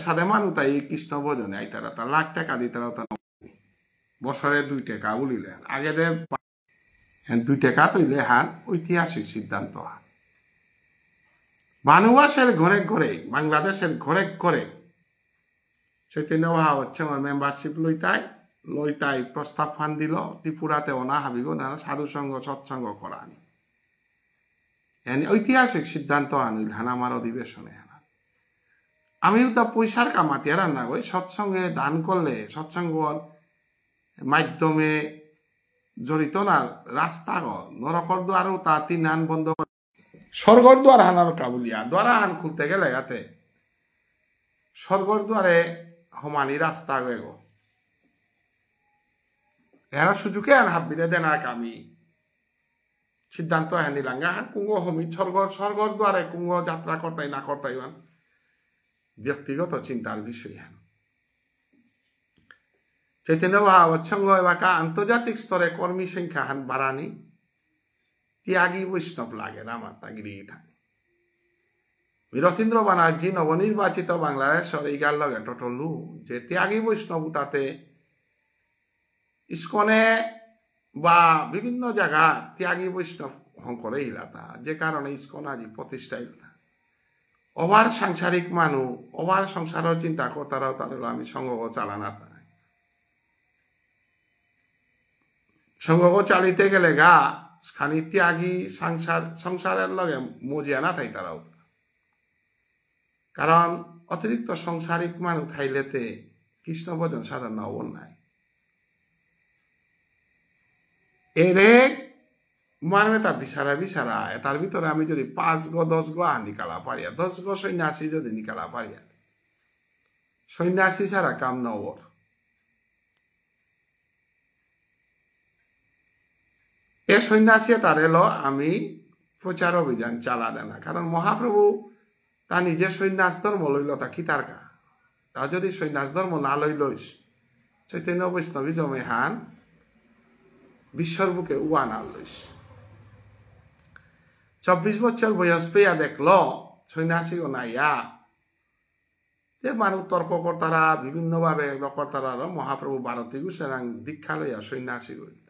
সাথে মানুষ তাই কৃষ্ণ ভজনে আইতারা তা লাখ টাকা দিতারা তা বছরে 2 টাকা বলিলেন আগে 2 টাকা তৈলে হান ঐতিহাসিক সিদ্ধান্ত হান বানুবাসের ঘরে ঘরে বাংলাদেশের ঘরে ঘরে চৈতন্য ভাগবৎসঙ্গের মেম্বারশিপ লইতাই প্রস্তাব ফান দিল ত্রিপুরাতে অনা হাবিব না সাধু সঙ্গ সৎসঙ্গ করানি ঐতিহাসিক সিদ্ধান্ত আনিল হান আমার অধিবেশনে আমিও তা পয়সার কামাতি আর না ওই সৎসঙ্গে দান করলে সৎসঙ্গর মাধ্যমে জড়িত না রাস্তা নরকর দ্বারও তা 3 হান বন্ধ স্বর্গর দ্বার হানার কাবুলিয়া দ্বারা হান খুলতে গেলে ইয়াতে স্বর্গর দ্বারে হমানি রাস্তা গেগো এরা সুযোগে আন হাব্বিরে দেনা কামি সিদ্ধান্ত হানি লাঙ্গা হান কুঙ্গ হমি স্বর্গর দ্বারে কুঙ্গ যাত্রা করতাই না করতাই হান ব্যক্তিগত চিন্তার বিষয় হান চৈতন্য ভাগবৎসঙ্গ এলাকা আন্তর্জাতিক স্তরে কর্মী সংখ্যা হান বাড়ানি ত্যাগী বৈষ্ণব লাগে না আমার তাগিরি থাকে রথীন্দ্র ব্যানার্জি নবনির্বাচিত বাংলাদেশের এইগার লগে টটলু যে ত্যাগী বৈষ্ণব তাতে ইস্কনে বা বিভিন্ন জায়গা ত্যাগী বৈষ্ণব শঙ্করে ইলাতা যে কারণে ইস্কন আজি প্রতিষ্ঠা ইলাতা অবার সাংসারিক মানুষ অবার সংসারের চিন্তা করতারাও তাদের আমি সঙ্গ চালানা সঙ্গ চালিতে গেলে গা খানি ত্যাগী সংসারের লগে মজিয়া না থাই তারাও কারণ অতিরিক্ত সংসারিক মানুষ থাইলেতে কৃষ্ণ ভজন সাধন অবন নাই এরে মানবে তা বিচারা তার ভিতরে আমি যদি 5 গো 10 গো নিকালা পারিয়া 10 গো সন্ন্যাসী যদি নিকালা পারিয়া সন্ন্যাসী ছাড়া কাম নবর এ সন্ন্যাসী তার এলো আমি প্রচার অভিযান চালা দেয় না কারণ মহাপ্রভু তা নিজে সন্ন্যাস ধর্ম লইল তা কি তার কা তা যদি সন্ন্যাস ধর্ম না লইলইস চৈতন্য বৈষ্ণবী জমে হান বিশ্বর বুকে উয়া না লইস 24 বছর বয়স পেয়া দেখল সন্ন্যাসী ও নাইয়া যে মানুষ তর্ক কর্তারা বিভিন্নভাবে কর্তারা মহাপ্রভু ভারতী গুসেরাং দীক্ষা লইয়া সন্ন্যাসী হইল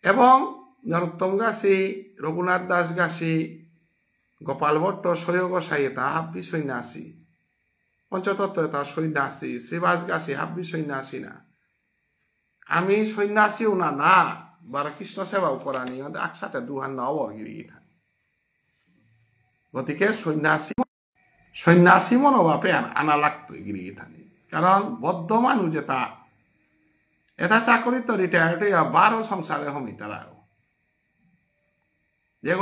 এবং নরোত্তম গাছি রঘুনাথ দাস গাছি গোপাল ভট্ট সৈয় গোসাই তা হাব্বি সন্ন্যাসী পঞ্চতত্ত্ব তা সন্ন্যাসী শিবাস গাছি হাব্বি সন্ন্যাসী না আমি সন্ন্যাসীও না না বার কৃষ্ণ সেবাও করা নিয়ে একসাথে দুহান না অবর্গিরি গতিকে সন্ন্যাসী মনোভাবে আনা লাগতো গিরি থানি কারণ বদ্ধ মানুষ যেটা এটা চাকরি তো রিটায়ার্ড হইয়া 12 সংসারে হমি তারা যে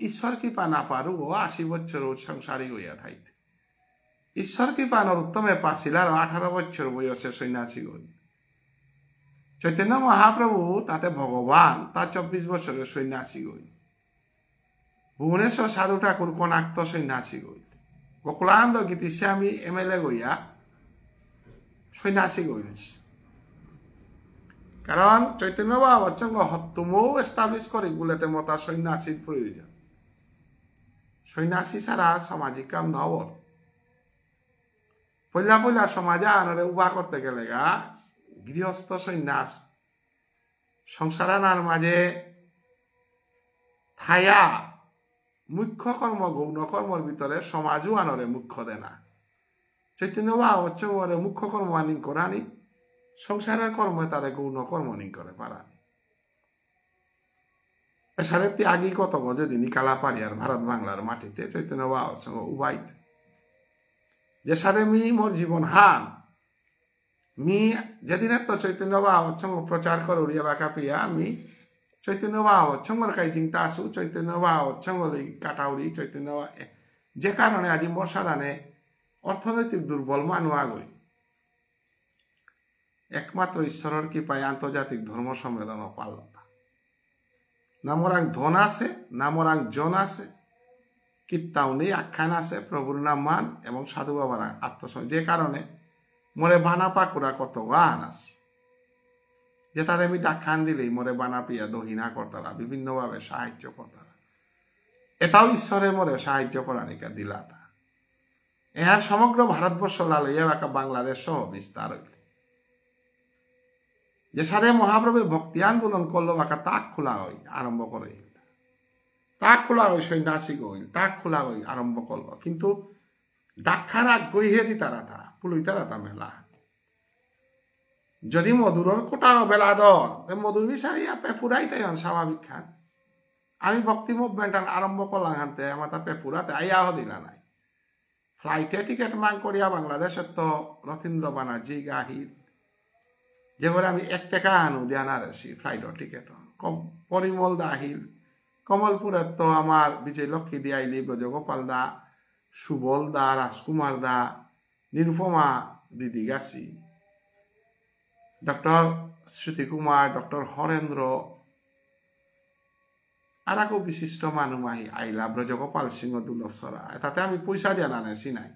ঈশ্বর কৃপা না পারু 80 বছর সংসারী হইয়া থাইতে ঈশ্বর কৃপা নরোত্তমে পাছিল আর 18 বছর বয়সে সন্ন্যাসী হইল চৈতন্য মহাপ্রভু তাতে ভগবান তা 24 বছরের সন্ন্যাসী হইল ভুবনেশ্বর সাধু ঠাকুর কনাক্ত সন্ন্যাসী হইল গোকুলানন্দ গীতিস্বামী এমএলএ গইয়া সন্ন্যাসী হইল কারণ চৈতন্য বাবা সঙ্গ হত্তুমও এস্টাবলিশ করে গুলেতে মতা সন্ন্যাসীর প্রয়োজন সন্ন্যাসী ছাড়া সামাজিক কাম নবর পয়লা সমাজে আনরে উভা করতে গেলে গা গৃহস্থ সন্ন্যাস সংসারানার মাঝে থায়া মুখ্য কর্ম গৌণ কর্মর ভিতরে সমাজও আনরে মুখ্য দেনা চৈতন্য বাবা সঙ্গরে মুখ্য কর্ম আনি করানি সংসারের কর্ম তারে গৌণ কর্ম নি করে পারা সাড়ে ত্যাগী কত যদি নিকালা পারি আর ভারত বাংলার মাটিতে চৈতন্য বাবার সঙ্গে উবাইতে যে সারে মি মোর জীবন হান মি যেদিন তো চৈতন্য বাবার সঙ্গে প্রচার করে উড়িয়া বাঁকা পিয়া আমি চৈতন্য বাবার সঙ্গর কাই চিন্তা আসু চৈতন্য বাবার সঙ্গে কাটাউড়ি চৈতন্য যে কারণে আজি মোর সাধানে অর্থনৈতিক দুর্বল মানুষ আগই একমাত্র ঈশ্বরের কৃপায় আন্তর্জাতিক ধর্ম সম্মেলন পাল্লতা না মোরাং ধন আছে না মোরাং জন আছে কীর্তাও নেই আখ্যান আছে প্রভুর নাম মান এবং সাধু বাবার আত্মসম যে কারণে মোরে বানা পাকুরা কত গান আছে যে তার আমি ডাক্কান দিলেই মোরে বানা পিয়া দহিনা করতারা বিভিন্নভাবে সাহায্য করতারা এটাও ঈশ্বরে মোরে সাহায্য করা নিকা দিলাতা এর সমগ্র ভারতবর্ষ লালইয়া বাঁকা বাংলাদেশ সহ বিস্তার হইল যে সারে মহাপ্রভুর ভক্তি আন্দোলন করলো বাঁকা তাক খোলা হই আরম্ভ করে তাক খোলা হই সন্ন্যাসী গই তাক খোলা হই আরম্ভ করলো কিন্তু ডাক্তারা গইহে দি তারা তা পুলুই তারা তা মেলা যদি মধুরর কোটা বেলা দর মধুর বিচারিয়া পেপুরাই তাই স্বাভাবিক খান আমি ভক্তি মুভমেন্ট আরম্ভ করলাম হানতে আমার তা পেপুরাতে আইয়াও দিলা নাই ফ্লাইটে টিকেট মাং করিয়া বাংলাদেশের তো রথীন্দ্র বানার্জি গাহির যেগুলো আমি 1 টাকা আনু দেয়ানার আছি ফ্লাইটর টিকেট পরিমল দা আহিল কমলপুরের তো আমার বিজয় লক্ষ্মী দিয়াইলি ব্রজগোপাল দা সুবল দা রাজকুমার দা নিরুপমা দিদি গাছি ডক্টর শ্রুতি কুমার ডক্টর হরেন্দ্র আর একো বিশিষ্ট মানুষ আইলা ব্রজগোপাল সিংহ দুর্লভ সরা তাতে আমি পয়সা দিয়া নানেছি নাই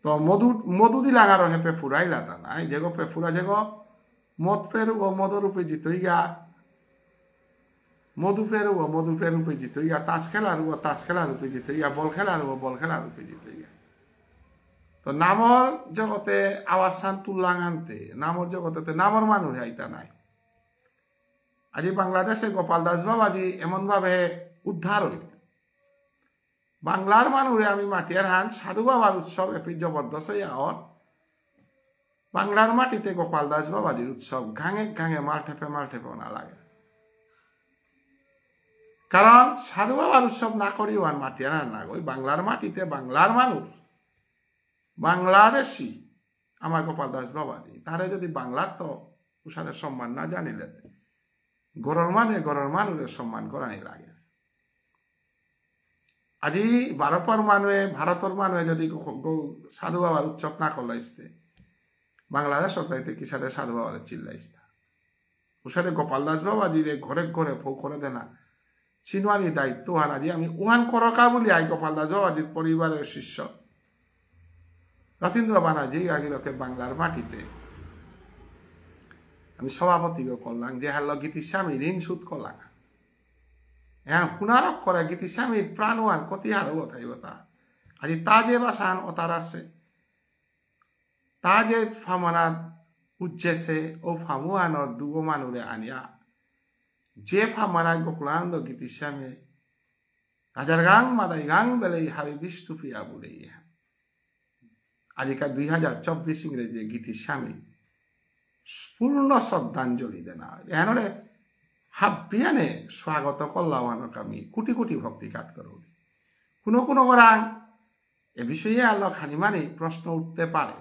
তো মধু দিলাং আর হেপে ফুরাইলা তা নাই যেগো পেফুরা যেগো মদ ফেরুগো মদরূপে জিতইগা মধু ফেরুগো জিতইগা তাস খেলা রূপে জিতইগা বল খেলা রূপে জিতইগা তো নামর জগতে আওয়াজ তুল্লাং আনতে নামর জগতে নামর মানুষ আইতা নাই আজি বাংলাদেশে গোপাল দাস বাবাজি এমন ভাবে উদ্ধার হইল বাংলার মানুষে আমি মাটিয়ার হান সাধু বাবার উৎসব এপি জবরদস্ত আওয়ার বাংলার মাটিতে গোপাল দাস বাবাজির উৎসব ঘাঙে মাল ঠেপে না লাগে কারণ সাধু বাবার উৎসব না করিও আর মাটিয়ার না ওই বাংলার মাটিতে বাংলার মানুষ বাংলাদেশি আমার গোপাল দাস বাবাজি তারে যদি বাংলার তো উষাদের সম্মান না জানিলে গরর মানুষের সম্মান করাই লাগে আজি ভারতের মানুষে যদি সাধু বাবার উৎসব না করলাইছে বাংলাদেশ সরকারিতে কি সাথে সাধু বাবার চিল্লাইছে উষাদে গোপাল দাস বাবাজিরে ঘরে ফৌ করে দেনা চিনওয়ানি দায়িত্ব হান আজি আমি উহান করকা বলি আই গোপাল দাস বাবাজির পরিবারের শিষ্য রথীন্দ্র বানার্জি আগিলকে বাংলার মাটিতে আমি সভাপতিকে করলাম যে হাল গীতিস্বামী ঋণ সুদ করলাম হ্যাঁ হুনারক করে গীতিস্বামীর প্রাণওয়ান কতি হার কথাই কথা আজি তা যে বাসান অতার আছে তা যে ফামানাত উজ্জেছে ও ফামুয়ানর দুগো মানুরে আনিয়া যে ফামানায় গোকুলানন্দ গীতিস্বামী রাজার গাং মাদাই গাং বেলেই হাবি বিষ্টুফিয়া বলে আজিকার 2024 ইংরেজি গীতিস্বামী পূর্ণ শ্রদ্ধাঞ্জলি দেনা এনরে হাবিয়ানে স্বাগত করলাওয়ানক আমি কোটি কোটি ভক্তি কাজ করো কোনো করাং এ বিষয়ে আল্লাহ খানি মানে প্রশ্ন উঠতে পারে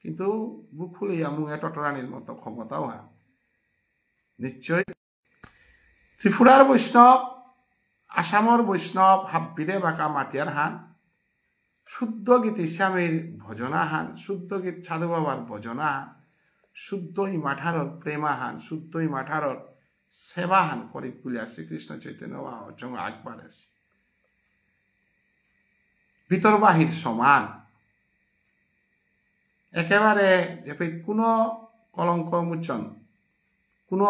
কিন্তু বুক ফুলিয়া মুয়ে টটরানির মতো ক্ষমতাও হয় নিশ্চয় ত্রিপুরার বৈষ্ণব আসামর বৈষ্ণব হাব্বিরে বাঁকা মাটিয়ার হান শুদ্ধ গীতিস্বামীর ভজনা হান শুদ্ধ গীত সাধু বাবার ভজনা হান শুদ্ধ ইমাঠারর প্রেমাহান শুদ্ধ ইমাঠারর সেবাহান করে তুলিয়া শ্রীকৃষ্ণ চৈতন্য আগবার আছে ভিতর বাহির সমান একেবারে কোনো কলঙ্ক মোচন কোনো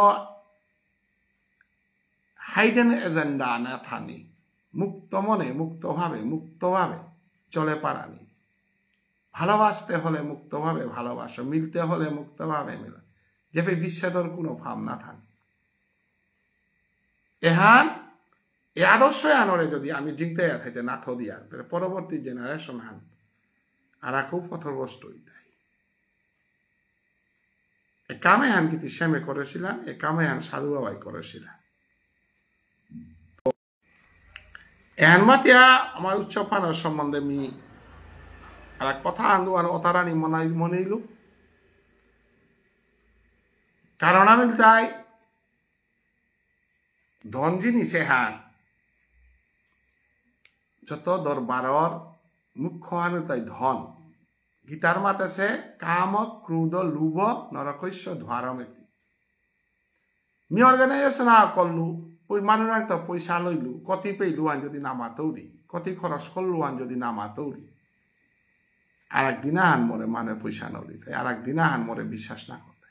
হাইডেন এজেন্ডা না থানি মুক্ত মনে মুক্তভাবে চলে পারানি ভালোবাসতে হলে মুক্তভাবে ভালোবাসো মিলতে হলে মুক্তভাবে মিলো যে বিচ্ছেদর কোনো ভাব না থাকে এহান এ আদর্শ আনরে যদি আমি জিংতে থাকতে না থদিয়া পরবর্তী জেনারেশন হান আর খুব পথভ্রষ্ট হইতাই এ কামে হান কিন্তু শ্যামে করেছিলাম এ কামে হান সাধু বাবাই করেছিলাম এহান মাতিয়া আমার উৎসব পানার সম্বন্ধে আমি আর কথা আন্দোলন অতারানি মনেইল কারণ আমি তাই ধন জিনিসে হান যত দরবারর মুখ্য হান তাই ধন গীতার মাত আছে কাম ক্রোধ লোভ নরকৈশ্য ধ্বারমেতি মি অর্গানাইজেশন করলু ওই মানুষ তো পয়সা লইলু কতি পেইলু আন যদি নামাতৌরি কতি খরচ করলু আন যদি নামাতৌরি আর একদিন আহান মরে মানে পয়সা নদী আর একদিন আহান মরে বিশ্বাস না করতে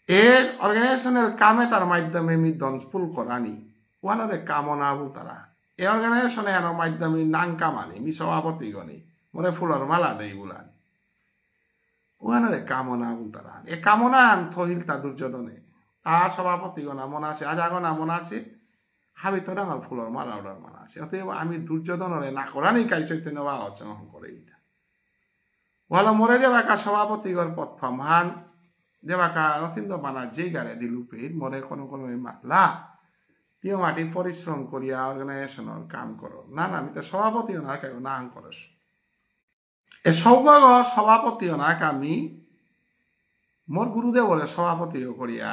এই অর্গানাইজেশনের কামে তার মাধ্যমে মি দনস্পুল করানি ওয়ানরে কামনা তারা এই অর্গানাইজেশনে এর মাধ্যমে নাং কামানি মি সভাপতি গনি মরে ফুলর মালা দেই বুলানি ওয়ানরে কামনা তারা এ কামনা আন থহিল তা দুর্যোধনে তা সভাপতি গনা মন আছে আজাগনা মন আছে হাবি তো আমার ফুলর মালা ওড়ার মানা আছে অতএব আমি দুর্যোধনরে না করানি কাই চৈতন্য বা অর্চনা করে এটা ওয়ালা মরে যাবাকা সভাপতিগর পথফাম হান যাবাকা রথীন্দ্র বানার্জি গারে দিলুপের মরে কোনো মাতলা তিও মাটি পরিশ্রম করিয়া অর্গানাইজেশনের কাম করো না আমি তো সভাপতিও না কেউ না করস এ সৌভাগ সভাপতিও না আমি মোর গুরুদেবরে সভাপতিও করিয়া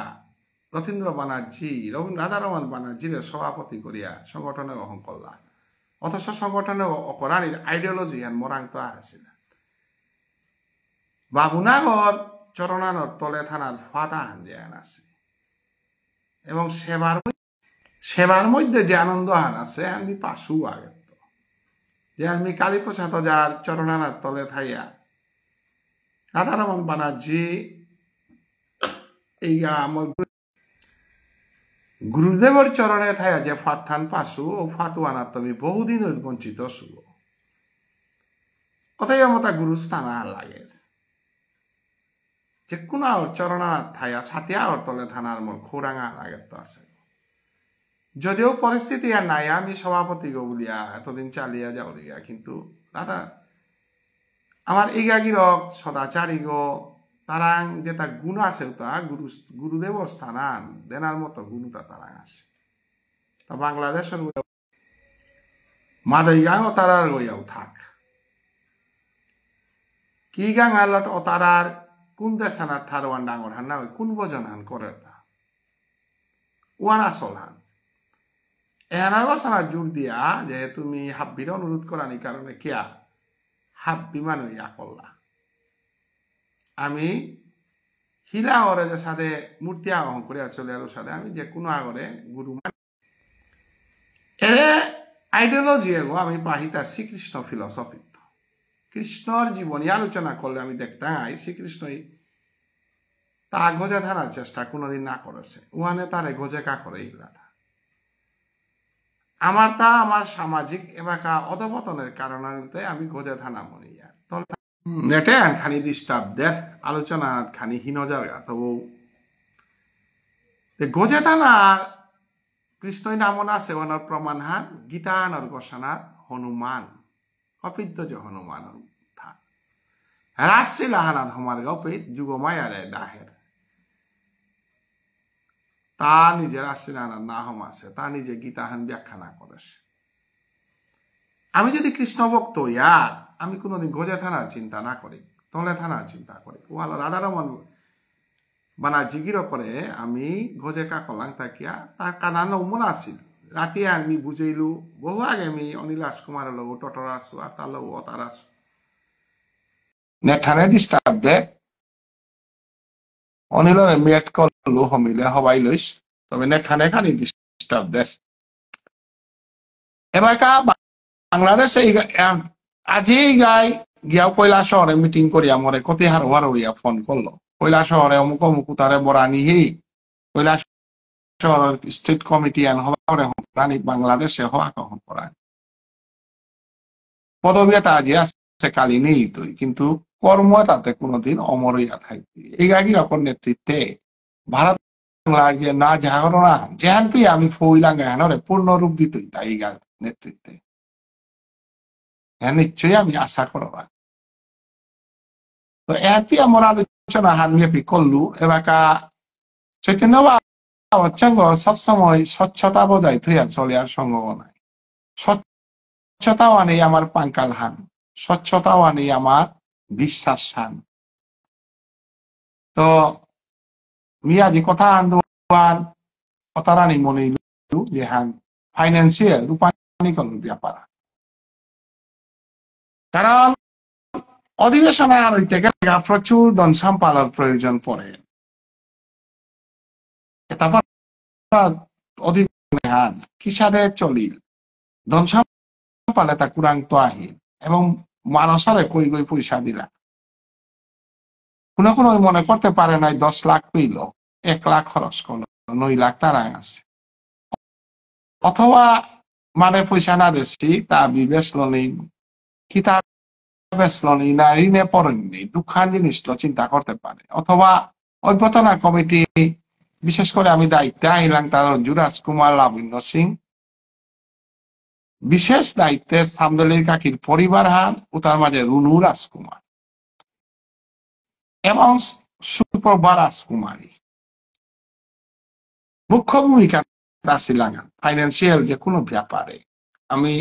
রথীন্দ্র বানার্জি রাধারমন বানার্জির সভাপতি করিয়া সংগঠনে গ্রহণ করলাম অথচ সংগঠনে অকরানির আইডিওলজি আর মরাং তো আসছিল বাবুনাগর চরণানর তলে থানার ফাটা হান আছে এবং সেবার মধ্যে যে আনন্দ হান আছে আমি পাশু আগে যে আমি কালীপ্রসাদ যার চরণানার তলে থাইয়া রাধারমন বানার্জি এই আমার গুরুদেবর চরণে থাইয়া যে ফাথান পাশু ও ফাতুয়ানা তুমি বহুদিন বঞ্চিত শুভ অতএব মতা গুরুস্থান আর লাগে যে কোনো চরণার থাইয়া ছাতিয়া ওর তলে থানার মোর খোরাঙা লাগে তো আছে যদিও পরিস্থিতি আর নাই আমি সভাপতি গো বলিয়া এতদিন চালিয়া যাও দিয়া কিন্তু দাদা আমার ইগাগিরক সদাচারী গো তারাং যেটা গুণ আছে তা গুরুদেবর স্থানান দেনার মতো গুণটা তারাং আছে তা বাংলাদেশের মাদই গাং ও তারার গইয়াও থাক কি গাং আলত ও তারার কোন দেশানার থারওয়ান ডাঙর হান না কোন বজন হান করে না ওয়ান আসল হান এনার বসানা জোর দিয়া যে তুমি হাব্বির অনুরোধ করানি কারণে কিয়া হাব্বি মানুষ ইয়া করলা আমি হিলা ওরে যে সাথে মূর্তি আহ্বান করিয়া চলে আলো সাথে আমি যে কোনো আগরে গুরু এরে আইডিওলজি এগো আমি পাহিতা শ্রীকৃষ্ণ ফিলসফি কৃষ্ণর জীবনী আলোচনা করলে আমি দেখতাম শ্রীকৃষ্ণই তা গজে ধারার চেষ্টা কোনোদিন না করেছে ওখানে তারে গজে কা করে ইলাটা আমার সামাজিক এলাকা অধপতনের কারণে আমি গজে ধানা মনিয়া নেটে খানি ডিস্টার্বদের আলোচনা খানি হীনজার গা তো গজে ধানার কৃষ্ণই নামন আছে ওনার প্রমাণ হান গীতানর ঘোষণার হনুমান কপিদ্য যে হনুমান থা রাষ্ট্রী লাহানাত হমার গপে যুগমায়ারে দাহের তা নিজে রাষ্ট্রী লাহানাত না হম আছে তা নিজে গীতাহান ব্যাখ্যা না করেছে আমি যদি কৃষ্ণ ভক্ত ইয়ার আমি কোনোদিন গোজা থানার চিন্তা না করি তলে থানার চিন্তা করি ওয়ালা রাধারমন বানা জিগির করে আমি গোজে কা করলাম তাকিয়া তার কানা নমন আছিল রাতে আমি বুঝাইলু বহু আগে আমি অনিল রাজকুমার লগ টটর আছো আর তার লগ অতার আছো নেঠানে ডিস্টার্ব দে অনিলরে মেট করলু হমিলে হবাই লইস তবে নেঠানে খানি ডিস্টার্ব দে এবার কা বাংলাদেশে আজি গাই গিয়াও কৈলাস শহরে মিটিং করি আমরে কতি হার ওয়ারিয়া ফোন করলো কৈলাস শহরে অমুক অমুক তারে বরানি হি কৈলাস শহরের স্টেট কমিটি আন হবারে হরানি বাংলাদেশে হওয়া কখন করায় পদবিটা আজি আছে কালি নেই তুই কিন্তু কর্ম তাতে কোনোদিন অমরইয়া থাকবি এই গাগি অপর নেতৃত্বে ভারত বাংলার যে না জাগর না যেহান পি আমি ফইলাঙ্গা হানরে পূর্ণ রূপ দিতই তাই এই গার নেতৃত্বে হ্যাঁ নিশ্চয়ই আমি আশা করবা তো এটি আমার আলোচনা হানমিয়াপি করলু এবাকা চৈতন্য হচ্ছে সবসময় স্বচ্ছতা বজায় থইয়া চলে আর সম্ভাবনায় স্বচ্ছতাও আনেই আমার পাঙ্কাল হান স্বচ্ছতাও আনেই আমার বিশ্বাস হান তো মিয়াদি কথা আন্দোলন কথারানি মনে যে হান ফাইন্যান্সিয়াল রূপায়ণ করল ব্যাপার কারণ অধিবেশনে হইতে গেলে প্রচুর ধন সম্পাদন প্রয়োজন পড়ে তারপর অধিবেশনে হান কিসারে চলিল ধন সম্পালে তা কুরাং তো আহিল এবং মানুষরে কই কই পয়সা দিলা কোনো মনে করতে পারে নাই 10 লাখ পেইল 1 লাখ খরচ করলো 9 লাখ তারা আছে অথবা মানে পয়সা না দেছি তা বিবেচল নেই কিতাব বেসলনি না ঋণে পড়েননি দুঃখান জিনিসটা চিন্তা করতে পারে অথবা অভ্যর্থনা কমিটি বিশেষ করে আমি দায়িত্বে আহিলাম তার যুরাজ কুমার লাবণ্য সিং বিশেষ দায়িত্বে সামদলির কাকির পরিবার হান ও তার মাঝে রুনু রাজকুমার এবং সুপ্রভা রাজকুমারী মুখ্য ভূমিকা ছিলাম ফাইন্যান্সিয়াল যে কোনো ব্যাপারে আমি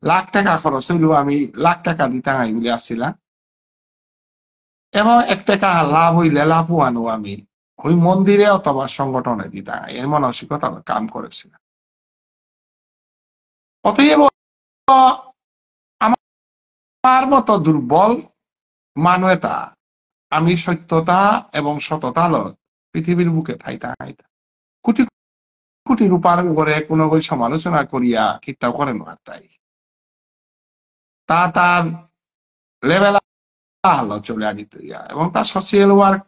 লাখ টাকা খরচ হইল আমি লাখ টাকা দিতাম বলে আসছিলাম এবং 1 টাকা লাভ হইলে লাভ আনো আমি ওই মন্দিরে অথবা সংগঠনে দিতাম এই মানসিকতা কাম করেছিলাম অতএব আমার মতো দুর্বল মানবতা আমি সত্যতা এবং সততা পৃথিবীর বুকে ঠাইতা কোটি কোটি রূপার উপরে কোনো সমালোচনা করিয়া কিতা করেন আর তাই তার লেভেল হলো চলে আগিত এবং তার সোশিয়াল ওয়ার্ক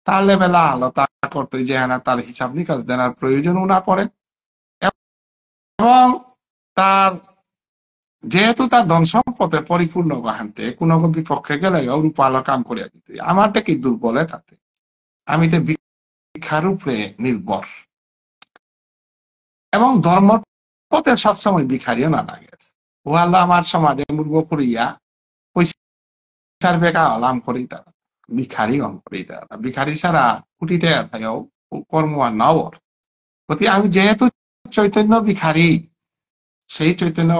তার লেভেল হলো তা করতে যে না তার হিসাব নিকাশ দেওয়ার প্রয়োজনও না পড়ে এবং তার যেহেতু তার ধন সম্পদে পরিপূর্ণ গাহান্তে কোনো বিপক্ষে গেলে রূপালো কাম করিয়া দিতে আমারটা কি দুর্বলে তাতে আমি তো ভিক্ষার উপরে নির্ভর এবং ধর্ম পথে সবসময় ভিখারিও না লাগে ও আল্লাহ আমার সমাজে মূর্খ করিয়া পয়সার বেকা হলাম করি তারা ভিখারি অন করি তারা ভিখারি ছাড়া কুটিতে থাকেও কর্ম আর নাও গতি আমি যেহেতু চৈতন্য ভিখারি সেই চৈতন্য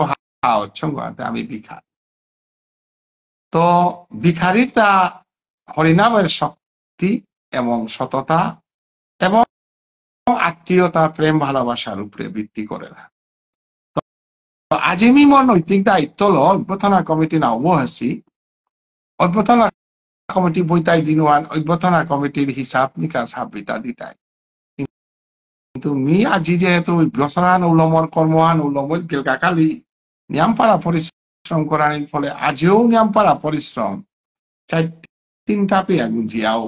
আমি ভিখারি তো ভিখারিটা হরিনামের শক্তি এবং সততা এবং আত্মীয়তা প্রেম ভালোবাসার উপরে ভিত্তি করে না আজি আমি মোৰ নৈতিক দায়িত্ব ল অভ্যৰ্থনা কমিটি নাওব আছি অভ্যৰ্থনা কমিটি বইতাই দিনওয়ান অভ্যৰ্থনা কমিটির হিসাব নিকাশ হাবিতা দিতাই কিন্তু মি আজি যেহেতু অভ্যৰ্থনান উলমর কর্মহান উলমল গেলকাকালি নিয়ামপাড়া পরিশ্রম করার ফলে আজিও নিয়ামপাড়া পরিশ্রম চাই তিনটা পেয়া গুঞ্জিয়াও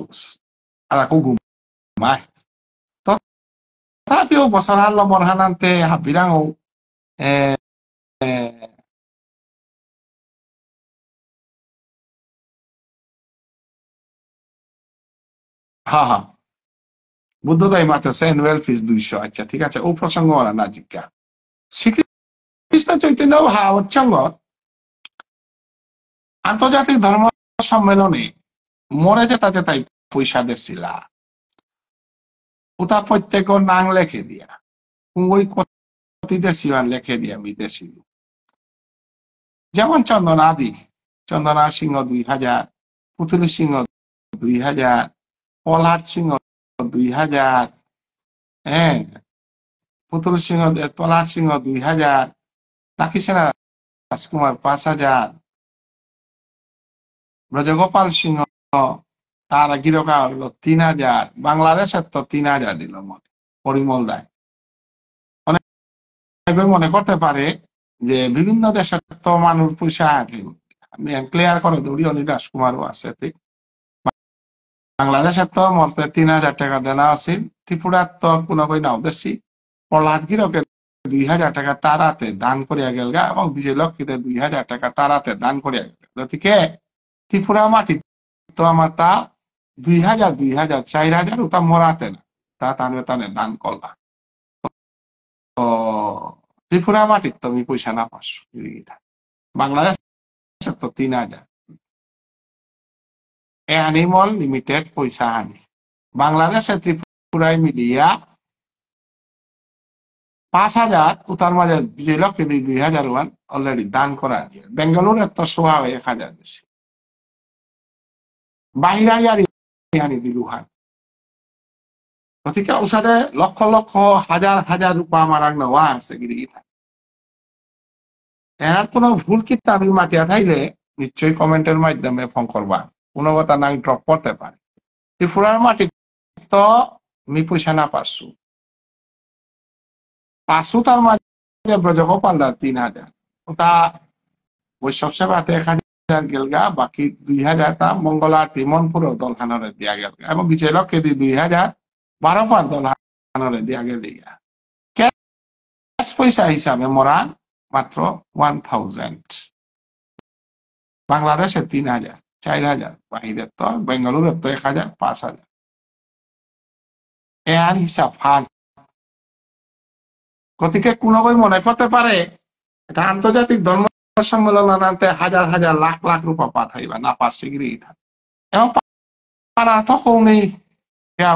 আর আকৌ ঘুমায় তথাপিও বছরান লমর হানান্তে হাবিরাঙও হ্যাঁ হ্যাঁ বুদ্ধদাই মাতেছে অ্যানুয়াল ফিস 200 আচ্ছা ঠিক আছে ও প্রসঙ্গ ওরা না জিজ্ঞা শ্রীকৃষ্ণ চৈতন্য উচ্চঙ্গ আন্তর্জাতিক ধর্ম সম্মেলনে মরে যেতা যেতাই পয়সা দিছিলা ওটা প্রত্যেকের নাম লেখে দিয়া ওই কতি দেশিয়ান লেখে দিয়া বিদেশি যেমন চন্দনা আদি চন্দনা সিংহ 2000 পুতুলি সিংহ 2000 প্রহ্লাদ সিংহ 2000 হ্যাঁ পুতুল সিংহ প্রহ্লাদ সিংহ 2000 লাকি সেনা রাজকুমার 5000 ব্রজগোপাল সিংহ তার গিরকা হলো 3000 বাংলাদেশের তো 3000 দিল মনে পরিমল দায় অনেক মনে করতে পারে যে বিভিন্ন দেশের তো মানুষ পয়সা আছে আমি ক্লিয়ার করে দৌড়ি অনিল রাজকুমারও আছে ঠিক বাংলাদেশের তো মতে 3000 টাকা দেনা আছে ত্রিপুরার তো কোনো কই নাও বেশি প্রহ্লাদ গিরকে 2000 টাকা তারাতে দান করিয়া গেল গা এবং বিজয় লক্ষ্মীতে 2000 টাকা তারাতে দান করিয়া গেল গতিকে ত্রিপুরা মাটি তো আমার তা 2000 4000 ওটা মরাতে না তা টানে টানে দান করলা তো ত্রিপুরা মাটির তো আমি পয়সা না পাসো বাংলাদেশের তো 3000 অ্যানিমল লিমিটেড পয়সা আনি বাংলাদেশের ত্রিপুরায় মিলিয়া 5000 উতার মাঝে বিজয় লক্ষ্মী 2000 অলরেডি দান করা বেঙ্গালুরের তো সোয়া 1000 বেশি বাহিরারি দিলুহান গতিকে ওসাদে লক্ষ লক্ষ হাজার হাজার রূপা আমার নেওয়া আছে গিরি এর কোনো ভুল কিন্তু আমি মাতিয়া থাইলে নিশ্চয়ই কমেন্টের মাধ্যমে ফোন করবা কোনো কথা নাই ড্রপ করতে পারে ত্রিপুরার মাটি তো আমি পয়সা না পাচ্ছু তার মাঝে ব্রজগোপাল 3000 ওটা বৈষ্ণব সেবাতে 1000 গেলগা বাকি 2000 টা মঙ্গলা তিমনপুর দলখানরে দিয়া গেল এবং বিজয় লক্ষ্যে 2000 12 পার দলখানরে দিয়া গেল ক্যাশ পয়সা হিসাবে মরা মাত্র 1000 বাংলাদেশে 3000 4000 বাহিরের তো বেঙ্গালুরের তো 1000 5000 এর হিসাব ফান গতিকে কোনো বই মনে করতে পারে এটা আন্তর্জাতিক ধর্ম সম্মেলন আনতে হাজার হাজার লাখ লাখ রূপা পাঠাইবা না পাচ্ছে গিরি এবং পারা তখন নেই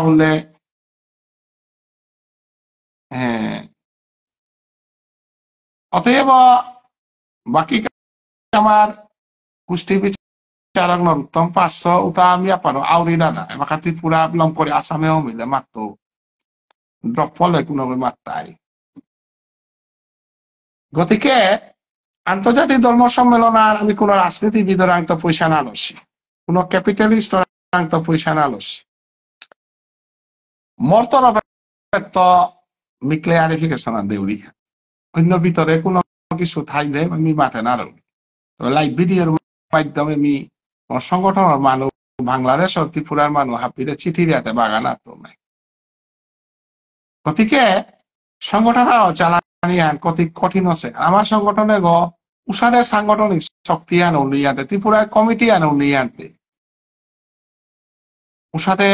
বললে হ্যাঁ অতএব বাকি আমার গোষ্ঠী বিচারক নরোত্তম 500 ওটা আমি পারো আউরি দাদা এবার ত্রিপুরা বিলম্ব করে আসামেও মিলে মাত্র ড্রপ ফলে কোনো মাত্রায় গতিকে আন্তর্জাতিক ধর্ম সম্মেলন আর আমি কোন রাজনীতিবিদের আংত পয়সা না লসি কোন ক্যাপিটালিস্ট আংত পয়সা না লসি মোর তরফে তো আমি ক্লিয়ারিফিকেশন দেউরি অন্য ভিতরে কোনো কিছু থাকলে আমি মাথে না রই লাইভ ভিডিওর মাধ্যমে আমি সংগঠনের মানুষ বাংলাদেশ ও ত্রিপুরার মানুষ হাপিরে চিঠি দিয়াতে বাগান আর তো নাই গতিকে সংগঠন চালানি কঠিন আছে আমার সংগঠনে উষাদের সাংগঠনিক শক্তি আনো নিয়াতে ত্রিপুরার কমিটি আনো নিয়াতে উষাতে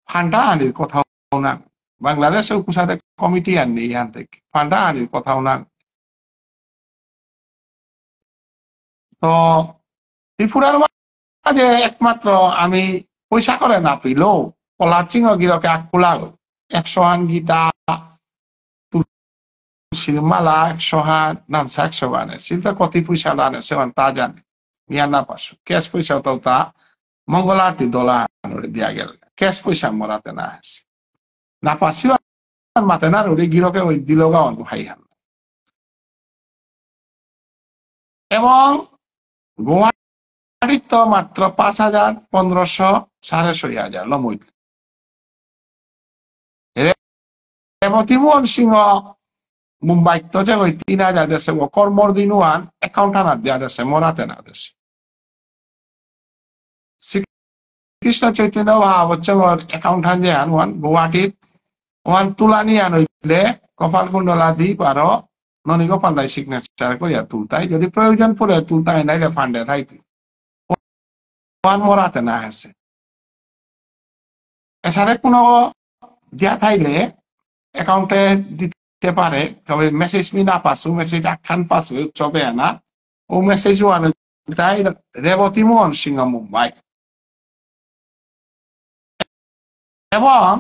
ফান্ডা আনির কথাও না বাংলাদেশের উষাতে কমিটি আননি ইহান থেকে ফান্ডা আনির কথাও না তো ত্রিপুরার মাঝে একমাত্র আমি পয়সা করে না পিল পলাচিং গিরকে আকপুলাগ 100 হান গীতা মালা 100 হান নামসা 100 হানে শিল্পে কত পয়সা দানে সেবান তা জানে মিয়া না পাস ক্যাশ পয়সা তো তা মঙ্গল আরতি দোলা দিয়া গেল ক্যাশ পয়সা মরাতে না আসে না পাসি মাতে না ওরে গিরকে ওই দিলগা ভাই হান এবং গোয়াটির তো মাত্র 5,000 1500 6,500 লমুই রেবতী মোহন সিংহ মুম্বাই তো যে ওই 3,000 দেশে ও কর্মর দিন ওয়ান অ্যাকাউন্টার দেয়া দেশে মরাতে না দেশে কৃষ্ণ চৈতন্য হচ্ছে ওর অ্যাকাউন্টার যে আন ওয়ান গুয়াহাটির ওয়ান তুলানি আন হইলে কপাল কুণ্ডলা দ্বীপ আরো ননী গোপাল দাই সিগনেচার করিয়া তুলতাই যদি প্রয়োজন পড়ে তুলতাই নাইলে ফান্ডে থাইতি ওয়ান মরাতে না আছে এছাড়া কোনো দিয়া থাইলে অ্যাকাউন্টে দিতে পারে তবে মেসেজ মি না পাসু মেসেজ আখান পাসু চবে না ও মেসেজ ওয়ান তাই রেবতী মোহন সিংহ মুম্বাই এবং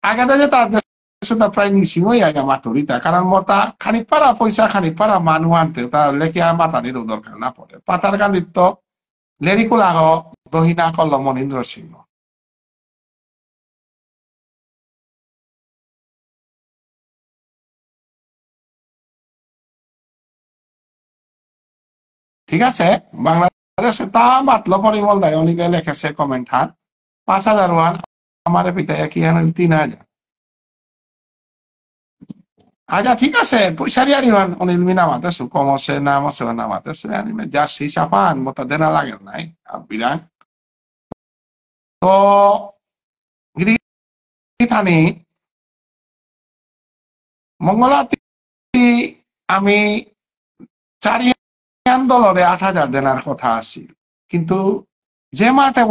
আগে যে তার দেশে প্রায় নিশিং হয়ে আগে মাতুরিতা কারণ মতা খানিক পারা পয়সা খানিক পারা মানুষ আনতে তার লেখে মাতানির দরকার না পড়ে পাতার গানিত লেরিকুলাহ দহিনা কল্ল মনীন্দ্র সিংহ ঠিক আছে বাংলাদেশে তা মাতল পরিমল দেয় অনেকে লেখেছে কমেন্ট হার 5,000 ওয়ান আমার পিতায় কি হান 3,000 আচ্ছা ঠিক আছে পয়সারি আর ইমান অনিল মিনা মাতেছো কম আছে নাম আছে না মাতেছে আনিমে যা সিসাপান মতো দেনা লাগে নাই বিরাং তো গিরিথানি মঙ্গলাতি আমি 4 দলরে 8,000 দেনার কথা আছে কিন্তু যে মাঠে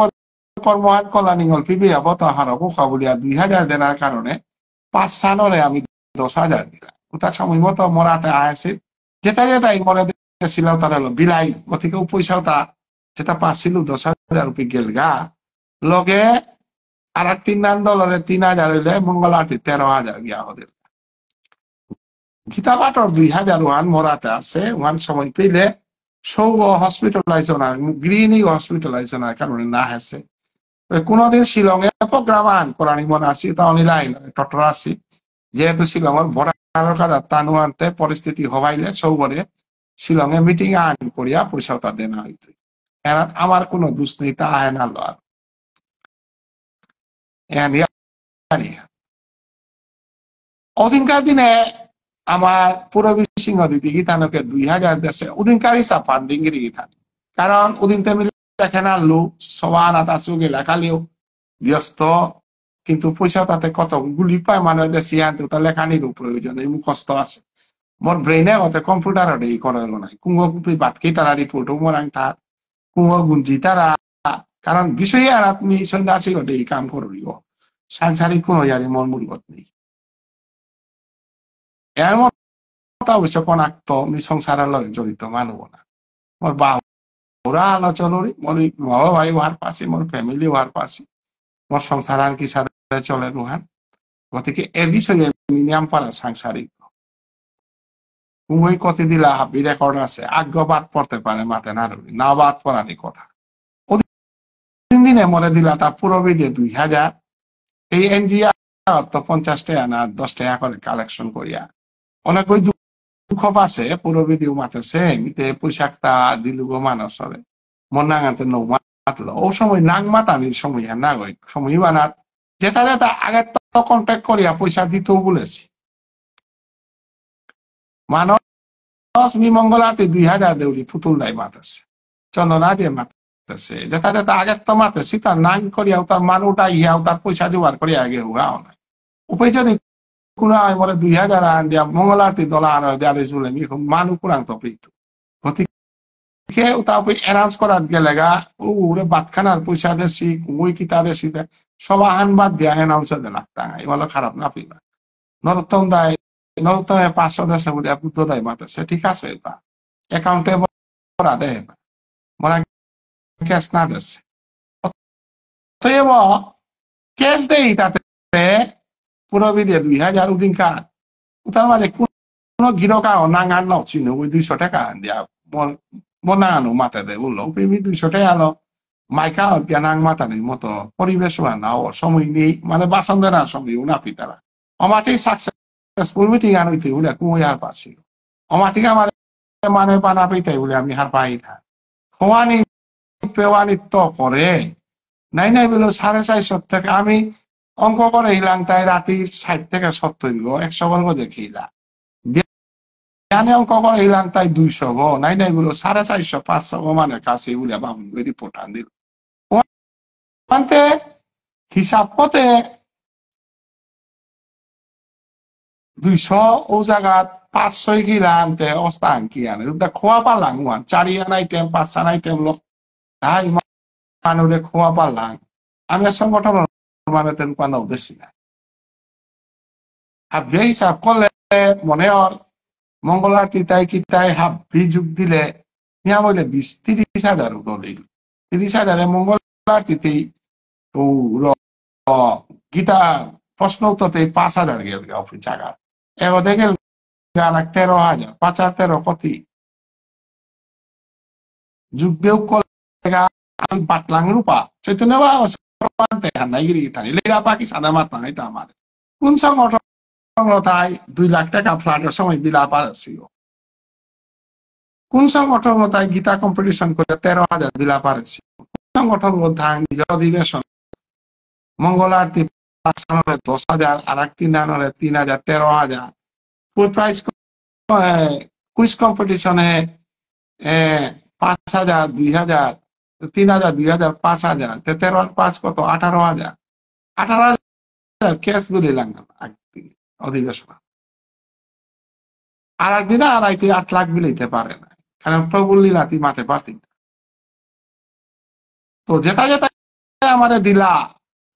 কর্মহান কল্যাণী পিবি অবত হারবো কাবুলিয়া 2,000 দেনার কারণে 5 সালরে আমি 10,000 দিলাম ওটা সময় মতো মরাতে আসে যেটাই মরে ছিল তার হলো বিলাই গতিকে পয়সাও তা যেটা পাচ্ছিল 10,000 রুপি গেল গা লগে আর 3 দলরে 3,000 হইলে মঙ্গল আরতি 13,000 গিয়া ওদের গীতা পাটর 2,000 ওয়ান মরাতে আছে ওয়ান সময় পেলে সৌগ হসপিটালাইজেশন গ্রিনি হসপিটালাইজেশনের কারণে না আছে কোনদিন শিলংয়ে প্রোগ্রাম আন করানি মনে আসি তা অনিলাই টটরা আসি যেহেতু শিলংয়ের বর্ডারের কাজ তানু আনতে পরিস্থিতি হবাইলে সৌগরে শিলংয়ে মিটিং আন করিয়া পয়সাটা দেনা হইত আমার কোনো দোষ নেই তা আয় না লর অধিকার দিনে আমার পূরবী সিংহ দিদি গীতানকে 2,000 দেশে উদিনকার হিসাব ফান্ডিং গীতান কারণ উদিনতে মিলে দেখেন আনলু সবার আতাসু গেলা কালিও ব্যস্ত কিন্তু পয়সা তাতে কত গুলি পায় মানে দেশি আনতে তা লেখানিরও প্রয়োজন এই মুখস্থ আছে মোর ব্রেইনে হতে কম্পিউটার এই করালো নাই কুঙ্গ কুপি বাতকি তারা রিপোর্টও মরাং তার কুঙ্গ গুঞ্জি তারা কারণ বিষয়ে আর আপনি সন্ন্যাসী হতে এই কাম করিব সাংসারিক কোনো জানি মন মূলগত নেই এর মতো অবশ্য কনাক্ত আমি সংসারের লগে জড়িত মানব না মোর বাহুরা আলোচনা মোর বাবা ভাই উহার পাশে মোর ফ্যামিলি উহার পাশে মোর সংসার আর কি সাথে চলে রুহান গতিকে এ বিষয়ে মিনিমাম পারা সাংসারিক কুঙ্গই কতি দিলা হাবি রেকর্ড আছে আজ্ঞ বাদ পড়তে পারে মাতে না রবি না বাদ পড়ানি কথা 3 দিনে মরে দিলা তা পুরবি দিয়ে 2,000 এই এনজিআর তো 50 টাকা না 10 টাকা করে কালেকশন করিয়া অনেক ওই দুঃখ পাশে পুরবি দিয়ে মাতেছে এমনিতে পোশাকটা দিলুগ মানুষ হবে মন নাঙাতে নৌ মাতলো ও সময় নাং মাতানির সময় না গই সময় বানাত যেটা যেটা আগে তো কন্ট্যাক্ট করিয়া পয়সা দিতেও বলেছি মানুষ মি মঙ্গলাতে 2,000 দেউলি পুতুল নাই মাতেছে চন্দনা দিয়ে মাতেছে যেটা যেটা আগে তো মাতেছি তার নাং করিয়া তার মানুষটা ইহাও তার পয়সা জোগাড় করিয়া আগে হুয়াও নাই উপায় যদি কোনো মরে 2,000 আন দিয়া মঙ্গলাতে দলা আর দেয়ালে জুলে মানুষ কুরাং তো পেত গতিকে ওটা এনাউন্স করার গেলেগা ওরে বাতখানার পয়সা দেশি ওই কিতা দেশি সব আহান বাদ দিয়া এনাউন্স লাগতা এগুলো খারাপ না পিবা নরোত্তম দায় নরোত্তমে 500 দেশে বলে বুদ্ধ দায় মাতাছে ঠিক আছে এটা অ্যাকাউন্টে ভরা দেয় মনে ক্যাশ না দেশে অতএব ক্যাশ দেই তাতে পুরো বিদে 2000 উদিন কার তার মানে কোনো গিরকা নাঙ্গান নাও চিনো ওই 200 টাকা দিয়া মনানো মাথা দেয় বললো প্রেমী 200 টাকা আলো মাইকা জ্ঞানাং মাতানির মতো পরিবেশ নাও সময় নেই মানে বাসন্দের আর সময় উনাপি তারা অমাটি সাকসেসফুল মিটিং আনইতে বলে কুমই আর পাচ্ছিল অমাটিকে আমার মানে বানা পেতাই বলে আমি হার পাই না হওয়ানি পেওয়ানিত্ব করে নাই নাই বলে 450 থেকে আমি অঙ্ক করে হিলাম তাই রাতি 60 থেকে 70 গো 100 বর্গ দেখিলা জানে অঙ্ক করে হিলাম তাই 200 গো নাই নাই বলে 450 500 মানে কাছে বলে বাবু রিপোর্ট আন দিল মানতে হিসাব পথে 200 ও জায়গা 500 কিলা আনতে অবস্থা আনকি আনে খোয়া পারলাম 4 আইটেম 5 আইটেম লোক তাই মানুষে খোয়া পারলাম আমি সংগঠন মানে তেমন নাও বেশি না আর যে হিসাব করলে মনে হয় মঙ্গল আরতি তাই কি তাই হাবি যুগ দিলে নিয়া বলে 20-30 হাজার দলিল 30 হাজারে মঙ্গল আরতিতেই ও গীতা প্রশ্ন উত্তরতে 5,000 গেল অফিস জায়গা এবার দেখে 13,000 5 আর 13 কতি যুগ বিয়োগ করলে বাটলাং রূপা চৈতন্য হান্নাইগিরি থানি লেগা পাকিস্তানে মাত নাই তো আমার কোন সংগঠন তাই 2 লাখ টাকা ফ্লাটের সময় বিলা পারছিল কোন সংগঠন তাই গীতা কম্পিটিশন করে 13,000 বিলা পারছিল সংগঠন ধান নিজের অধিবেশন মঙ্গল আরতি 10,000 আর একটি নানরে 3,000 13,000 ফুল প্রাইস কুইজ কম্পিটিশনে 5,000 2,000 3,000 2,000 5,000 13 আর 5 কত 18,000 18,000 ক্যাশ গুলি লাগবে অধিবেশন আর একদিন আর 8 লাখ বিলিতে পারে না কারণ প্রভুর লীলাতি মাতে পারতি তো যেটা যেটা আমাদের দিলা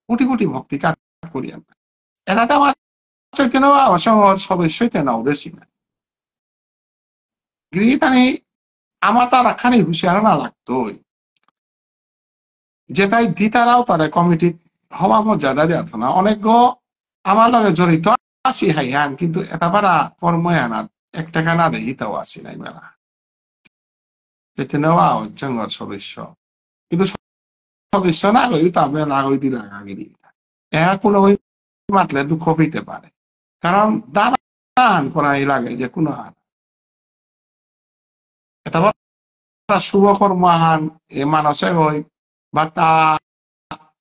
কোটি কোটি ভক্তি কাজ করি আমরা এটাতে আমার চৈতন্য সদস্যই নাও বেশি না গৃহীতানি আমার তার খানি হুঁশিয়ার না লাগতো যেটাই দিতারাও তারা কমিটি হওয়া মর্যাদা দিত না অনেক আমার লগে জড়িত আসি হাই হ্যান কিন্তু এটা পারা কর্মই আনার 1 টাকা না দেয় হিতাও আসি নাই মেলা চৈতন্য জঙ্গল সদস্য কিন্তু সদস্য না হই তো আমি না হই দিলাম আগে এরা কোনো মাতলে দুঃখ পেতে পারে কারণ দান করাই লাগে যে কোনো হান এটা শুভ কর্ম আহান এ মানসে হই বা তা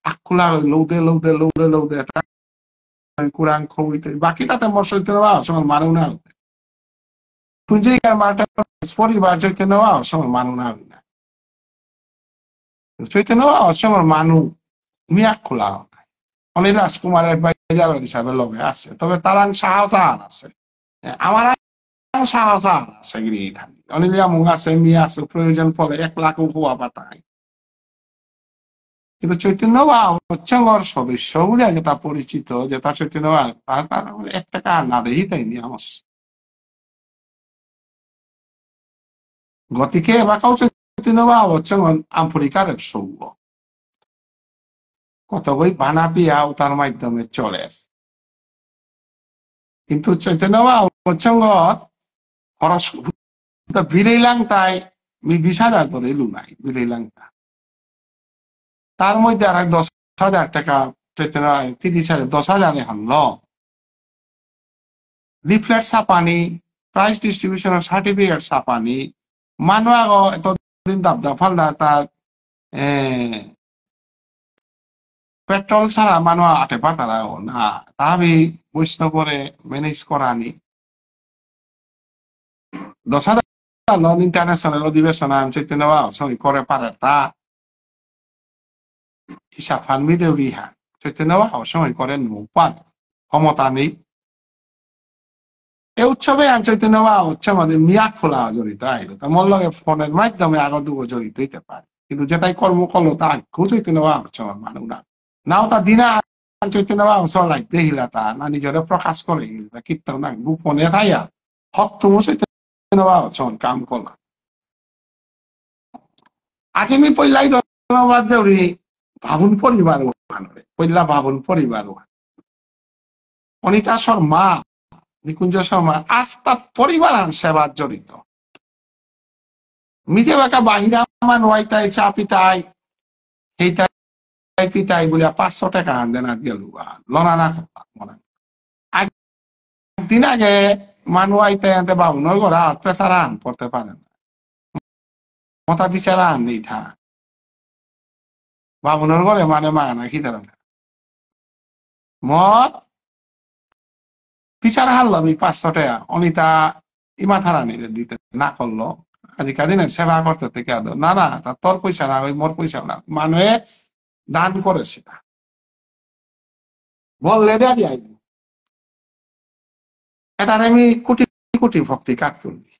আকুলা হই লৌদে এটা কুরান খবিতে বাকি তাতে মোর সইতে নেওয়া সময় মানু না হতে পুঁজি পরিবার চৈতে নেওয়া সময় মানু না হই না চৈতে নেওয়া সময় মানু মিয়া খোলা অনেক রাজকুমারের বাইজার হিসাবে লগে আছে তবে তার সাহস আছে আমার সাহস আছে গিয়ে থাকি অনেক মুখ আছে মিয়া আছে প্রয়োজন ফলে 1 লাখ হওয়া পাতায় কিন্তু চৈতন্য বা হচ্ছঙ্গর সদস্য বলে যেটা পরিচিত যেটা চৈতন্য তার 1 টাকা না দেই তাই নিয়ামস গতিকে এবাকাও চৈতন্য বা হচ্ছঙ্গ আফ্রিকার সৌগ কত বই বানা পিয়াও তার মাধ্যমে চলে কিন্তু চৈতন্য বা হচ্ছঙ্গ খরচ বিলেইলাং তাই 20,000 করে লুনাই বিলেইলাংটা তার মধ্যে আর 10,000 টাকা চৈতন্য 30,000 10,000 হানল লিফলেট ছাপানি প্রাইস ডিস্ট্রিবিউশনের সার্টিফিকেট ছাপানি মানুষ আগো এতদিন দাবদা ফালদা তার পেট্রোল ছাড়া মানুষ আটে পাতারা না তাহাবি বৈষ্ণবরে ম্যানেজ করানি 10,000 ইন্টারন্যাশনাল অধিবেশন চৈতন্য সঙ্গে করে পারে তা হিসাব ফানমি দেউরি হা চৈতন্য সময় করেন মুখ পান ক্ষমতা নেই এই উৎসবে চৈতন্য বাবা হচ্ছে আমাদের মিয়া খোলা জড়িত আইলো মোর লগে ফোনের মাধ্যমে আগত দুবো জড়িত হইতে পারে কিন্তু যেটাই কর্ম করলো তা আগেও চৈতন্য বাবা হচ্ছে আমার মানুষ না নাও তা দিনা চৈতন্য বাবা চলাইতে হিলা তা না নিজরে প্রকাশ করে হিলা কীর্তন না গোপনে থাইয়া হত্যমো চৈতন্য বাবা হচ্ছে কাম করলাম আজ আমি পইলাই ধন্যবাদ দেউরি ভাবুন পরিবার মানুরে পইলা ভাবুন পরিবার অনিতা শর্মা নিকুঞ্জ শর্মা আস্থা পরিবার সেবা জড়িত মিজে বাঁকা বাহিরা মানুয়াইতাই চা পিতাই সেইটাই পিতাই বলিয়া 500 টাকা দেন আর গেল লনা না মনে একদিন আগে মানুয়াইতে আনতে বাবুনর ঘরা প্রেসার আন পড়তে পারে না মতা বিচার আন নেই থা বাবুনর ঘরে মানে মাগানা খিদার মত বিচার হারলাম 500 টাকা অনিতা ইমাথারানি দিতে না করলো আজকাল দিনে সেবা করতে থেকে না না তোর পয়সা না ওই মোর পয়সা না মানে দান করেছে বললে দেয়া যাই এটার আমি কোটি কোটি ভক্তি কাজ করবি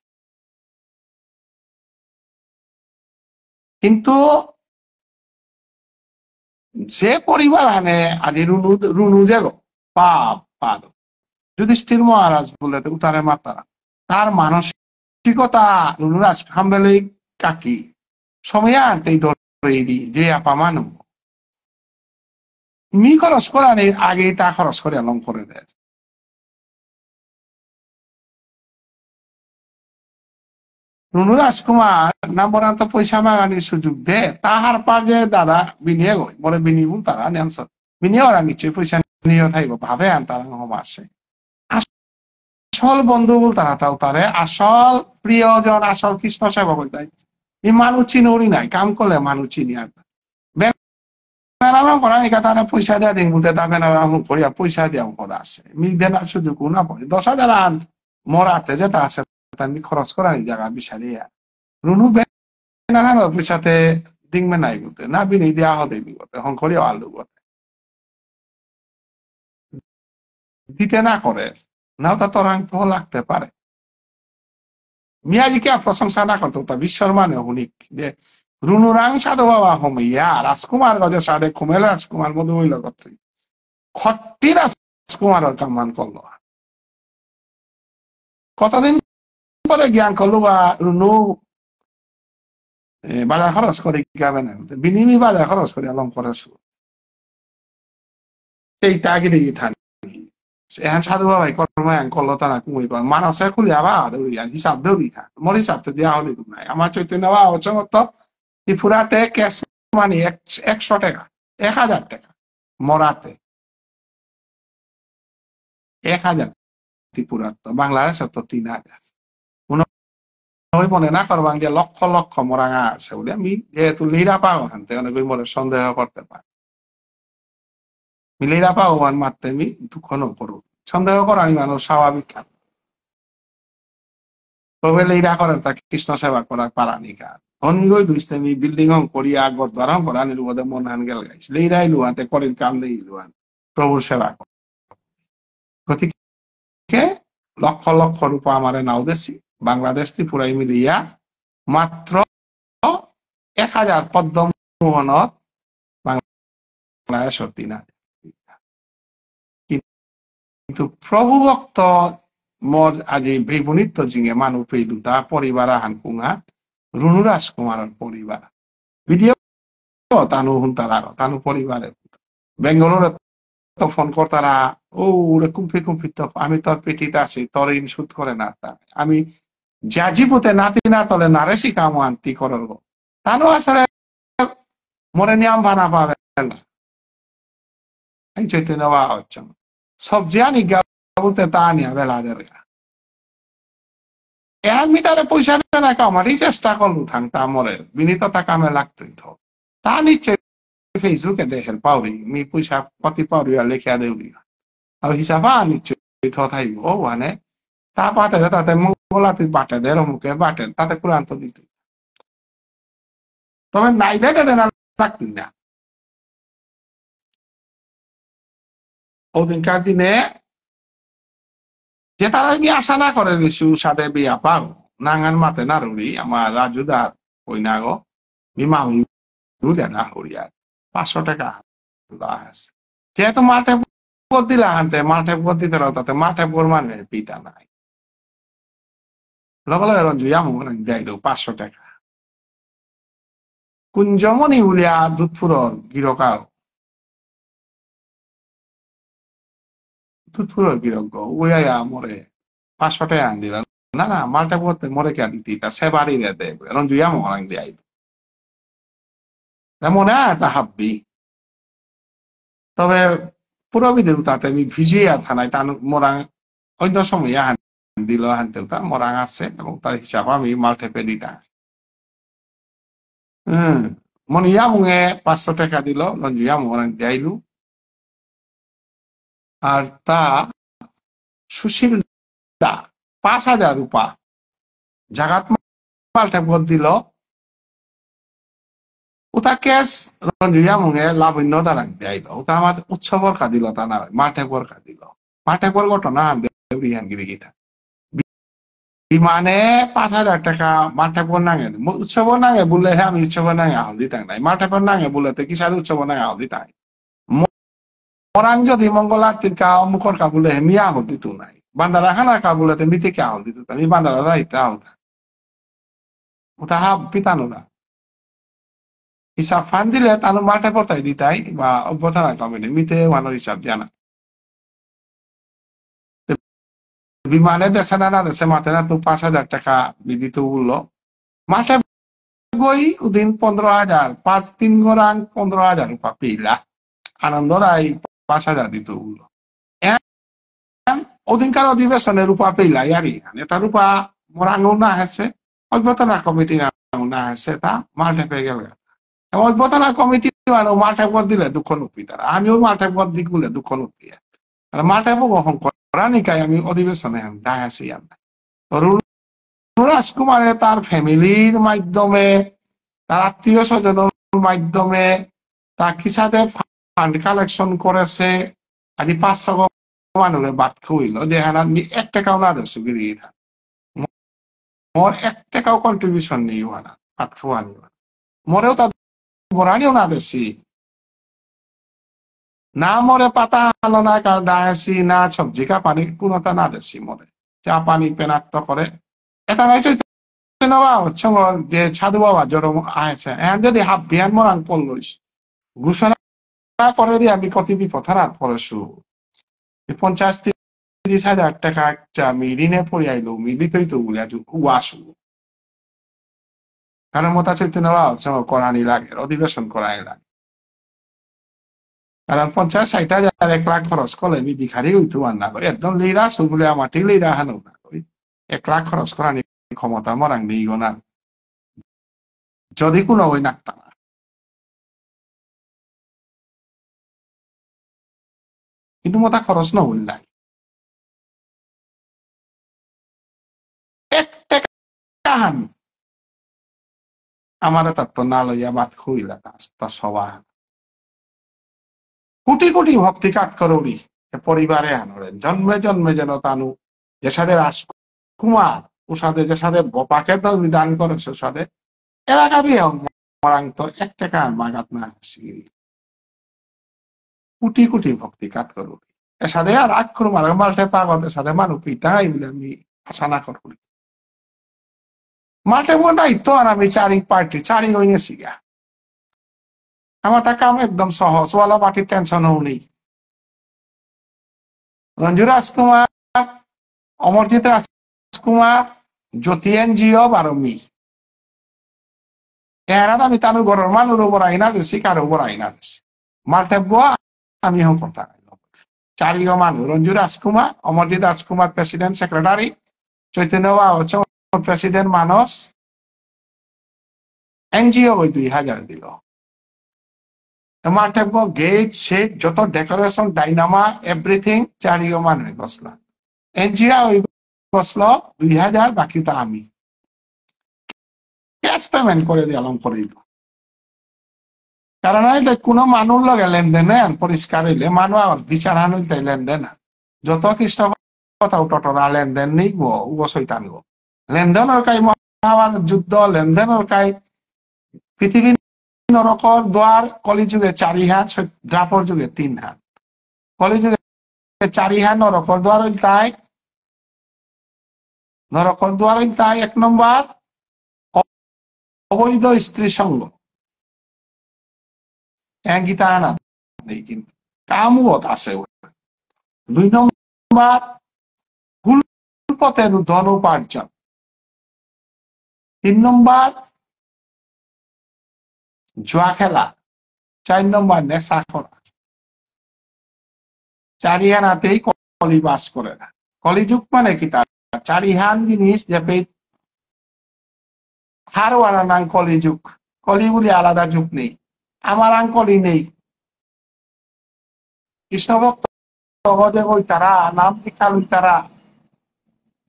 কিন্তু যে পরিবার আনে আজ রুনু যে পাপ পাদ যুধিষ্ঠির মহারাজ বলে উতারে মাতারা তার মানসিকতা রুনুরাজ হামবেলে কাকি সময় আনতেই ধরে যে আপা মানু মি খরচ করার আগে তা খরচ করে আলম করে দেয় রুনু রাজকুমার নাম্বরান্ত পয়সা মাগানির সুযোগ দে তাহার পার যে দাদা বিনিয়োগ বলে বিনিয়োগ তারা নেমস বিনিয়োগ নিশ্চয়ই পয়সা নিয়ে থাকব ভাবে আন তারা হম আসে আসল বন্ধু বল তারা তাও তারে আসল প্রিয়জন আসল কৃষ্ণ সেবা বলতে এই মানুষ চিনি নাই কাম করলে মানুষ চিনি আর তারা পয়সা দেওয়া দিন বলতে তাকে করিয়া পয়সা দেওয়া কথা আছে মি দেনার সুযোগ না পড়ে 10,000 আন মরাতে যেটা আছে আমি খরচ করার জায়গা বিচারিয়া রুনু পয়সাতে দিংমে নাই বলতে না বিনি দেওয়া হবে বিগতে হন করিয়া আলু বলতে দিতে না করে নাও তা তোরাং তো লাগতে পারে মিয়াজিকে প্রশংসা না করতো তা বিশ্বর মানে হুনিক যে রুনুরাং সাধু বাবা হমিয়া রাজকুমার গজে সাধে খুমেল রাজকুমার মধু হইল কত্রী খট্টি রাজকুমারের কামান করলো কতদিন পরে জ্ঞান করলো বা রুনু বাজার খরচ করে গাবে না বিনিমি বাজার খরচ করে আলম করেছিল সেইটা আগে দিয়ে থাকি এখন সাধু বাবাই কর্ম করলো তারা কুমুই করে মানুষে খুলি আবার হিসাব দেউরি খা মোর হিসাব তো দেওয়া হলে নাই আমার চৈতন্য বাবা হচ্ছে মতো ত্রিপুরাতে ক্যাশ মানি 100 টাকা 1000 টাকা মরাতে 1000 ত্রিপুরার তো বাংলাদেশের তো 3000 ওই মনে না করবাং যে লক্ষ লক্ষ মরাঙা আছে বলে আমি যেহেতু লিরা পাও হানতে অনেক ওই মনে সন্দেহ করতে পারি লিরা পাও মারতে আমি দুঃখ ন করব সন্দেহ করা আমি মানুষ স্বাভাবিক তবে লিরা করেন তাকে কৃষ্ণ সেবা করার পারানি কার অনগই দুইস্তেমি বিল্ডিং হং করিয়া গদ্বার হং করা নির্বোধে মন হান গেল গাইছে লিরাই লুয়াতে করির কাম দেই লুয়ান প্রভুর সেবা কর গতিকে লক্ষ লক্ষ রূপা আমারে নাও দেশি বাংলাদেশ ত্রিপুরাই মিলিয়া মাত্র 1000 পদ্ম মোহনত বাংলাদেশ 3,000 কিন্তু প্রভু ভক্ত মোর আজি বিপনীত জিঙে মানুষ পেলুতা পরিবার হানকুঙা রুনু রাজকুমারের পরিবার ভিডিও তানু হুন্তারা তানু পরিবারে বেঙ্গালোরে তো ফোন করতারা ও ওরে কুম্ফি কুম্ফি তো আমি তোর পেটিতে আছি তোর ঋণ সুদ করে না আমি যা জীবতে নাতি না তলে নারে শিকাম আনতি করব তানু আসলে মরে নিয়ম বানা পাবে না এই চৈতন্য বাবা হচ্ছে সব জানি বলতে তা নিয়া বেলাদের আমি তারে পয়সা দেয় না কামারই চেষ্টা করলু থাকতা মরে বিনীততা কামে লাগতই তো তা নিশ্চয় ফেসবুকে দেখেন পাউরি মি পয়সা প্রতি পাউরি লেখিয়া দেউরি আর হিসাবা নিশ্চয় থাইব ও মানে তা পাঠে তাতে মঙ্গলাতি বাটে দেড় মুখে বাটে তাতে কুরান্ত দিত তবে নাইলে দেন লাগতুই না ওদিনকার দিনে যে তারা কি আশা না করে কিছু সাথে বিয়া পাও নাঙান মাতে না রুড়ি আমার রাজুদার ওই না গো বিমামি রুড়ে না হরিয়ার 500 টাকা আছে যেহেতু মাঠে পর দিলা আনতে মাঠে পর দিতে রাও তাতে মাঠে পর মানে পিতা নাই লগে লগে রঞ্জু আমন দেয় 500 টাকা কুঞ্জমনি উলিয়া দুধপুরর গিরকাও দুধপুরর গিরক উইয়া মরে 500 টাকা আন দিল না না মালটা পড়তে মরে কে দিতি তা সে বাড়ি রে রঞ্জু আমন দেয় মনে হয় তা হাব্বি তবে পুরবিদের তাতে আমি ভিজিয়া থানায় তার মোরাং অন্য সময় হান দিল হানতে তার মোরাং আছে এবং তার হিসাব আমি মাল্টেপে দিতাম মনে মুঙে 500 টাকা দিল রঞ্জুয়া মোরাং যাইলু আর তা সুশীল দা 5,000 রূপা জাগাত মাল্টেপ দিল ওটা কেস রঞ্জুয়া মুঙে লাবণ্য দাঁড়ান যাইল ওটা আমার উৎসবর কা দিল তা না মাঠেপর কা দিল মাঠেপর ঘটনা দেউরিয়ানগিরি গীতা বিমানে 5,000 টাকা মাঠেপর নাঙে উৎসব নাঙে বলে হ্যাঁ আমি উৎসব নাঙে আহল দিতাম নাই মাঠেপর নাঙে বলে কি সাথে উৎসব নাঙে আহল দিতাম মরাং যদি মঙ্গল আরতির কা অমুকর কা বলে মিয়া আহল দিত নাই বান্দারা খানার কা বলে মিতে কে আহল দিত আমি বান্দারা যাইতে আহল ওটা হা পিতানো না হিসাব ফান দিলে তাহলে মাঠে পড়তাই দিতাই বা অভ্যর্থনা কমিটি মিতে ওয়ানোর হিসাব জানা বিমানে দেশে না দেশে মাঠে না তো 5,000 টাকা বিদিত বললো মাঠে গই ওদিন 15,000 5-3 গোরাং 15,000 রূপা পেলা আনন্দ রায় 5,000 দিত বললো ওদিনকার অধিবেশনে রূপা পেলা ইয়ারি এটা রূপা মোরাঙ্গ না হেসে অভ্যর্থনা কমিটি না হেসে তা মাঠে পেয়ে গেল অভ্যর্থনা কমিটি মাঠে পদ দিলে দুঃখ নুপি তারা আমিও মাঠে পদ দিক বলে দুঃখ নুপি আর মাঠে গ্রহণ করা নিকায় আমি অধিবেশনে দেখাছি রাজকুমারে তার ফ্যামিলির মাধ্যমে তার আত্মীয় স্বজনের মাধ্যমে তার কিসাতে ফান্ড কালেকশন করেছে আদি 500 মানুষের বাদ খুইল যে হ্যাঁ 1 টাকাও না দেশ গিরিয়ে মোর 1 টাকাও কন্ট্রিবিউশন নেই ওয়ানা ভাত খাওয়ানি মরেও তার বরানিও না বেশি না মরে পাতা আলো না ডায়াসি না সবজি কা পানি কোনটা না দেশি মরে চা পানি পেনাক্ত করে এটা নাই হচ্ছে যে সাধু বাবা জরম আছে এখন যদি হাফ বিয়ান মরাং পড়লইস ঘোষণা করে দিয়ে আমি কত বিপদ আর পড়েছু 50-30 হাজার টাকা একটা আমি ঋণে পড়ে আইলো আমি বিপরীত বলে আজ আসু কারণ মতা চৈতন্য হচ্ছে করানি লাগে অধিবেশন করানি লাগে কারণ 50-60 হাজার 1 লাখ খরচ করলে আমি ভিখারি হইতো আর না একদম লিরা সুবলে আমার ঠিক লিরা হানো না 1 লাখ খরচ করানি ক্ষমতা মরাং নেই না যদি কোনো ওই নাকতা না কিন্তু মতা খরচ নহল নাই 1 টাকা হান আমার তত্ত্ব না লইয়া বাদ খুইলা তা সবাই কোটি কোটি ভক্তি কাজ করি পরিবারে আনরেন জন্মে জন্মে যেন তানু যে সাথে রাজকুমার ও সাথে যে সাথে বপাকে তো দান করেছে সাথে এলাকা দিয়ে মরাং তো 1 টাকা মাগাত না কোটি কোটি ভক্তি কাজ করি এর সাথে আর আক্রমণ মাল্টে পাগতের সাথে মানুষ পিতাই বলে আমি আশা না করি মাল্টে বোনাই তো আর আমি চারি হইনেছি গা আমার তা কাম একদম সহজ ওয়ালা পার্টির টেনশনও নেই রঞ্জু রাজকুমার অমরজিৎ রাজকুমার জ্যোতি এনজিও বারমি এরা আমি তানু ঘরের মানুষ উপর আইনা দিচ্ছি কারো উপর আইনা দিচ্ছি মাল্টে বোয়া আমি হোক কথা চারিও মানুষ রঞ্জু রাজকুমার অমরজিৎ রাজকুমার প্রেসিডেন্ট সেক্রেটারি চৈতন্য হচ্ছে প্রেসিডেন্ট মানস এনজিও ওই 2,000 দিল মাঠে গেট সেট যত ডেকোরেশন ডাইনামা এভরিথিং চারিও মানুষ বসলা এনজিও ওই বসলো 2,000 বাকিটা আমি ক্যাশ পেমেন্ট করে দিলাম করিল কারণ কোনো মানুষ লগে লেনদেন পরিষ্কার হইলে মানুষ বিচার হান হইতে লেনদেন যত খ্রিস্ট কথাও টটরা লেনদেন নেই গো শৈতান গো লেনদেনের কাই মহাভারত যুদ্ধ লেনদেনের কাই পৃথিবী নরকর দ্বার কলিযুগে 4 হাত দ্রাপর যুগে 3 হাত কলিযুগে 4 হাত নরকর দ্বার তাই নরকর দ্বার তাই 1 নম্বর অবৈধ স্ত্রী সঙ্গ গীতা আনা নেই কিন্তু কামুত আছে 2 নম্বর ভুল পথে ধন উপার্জন 3 নম্বর জুয়া খেলা 4 নম্বর নেশা করা 4 হানাতেই কলি বাস করে না কলিযুগ মানে কি তার 4 হান জিনিস যে হারওয়ানা নাং কলিযুগ কলি বলে আলাদা যুগ নেই আমার আঙ্কলি নেই কৃষ্ণ ভক্ত সহদেব ওই তারা নাম দীক্ষা ওই তারা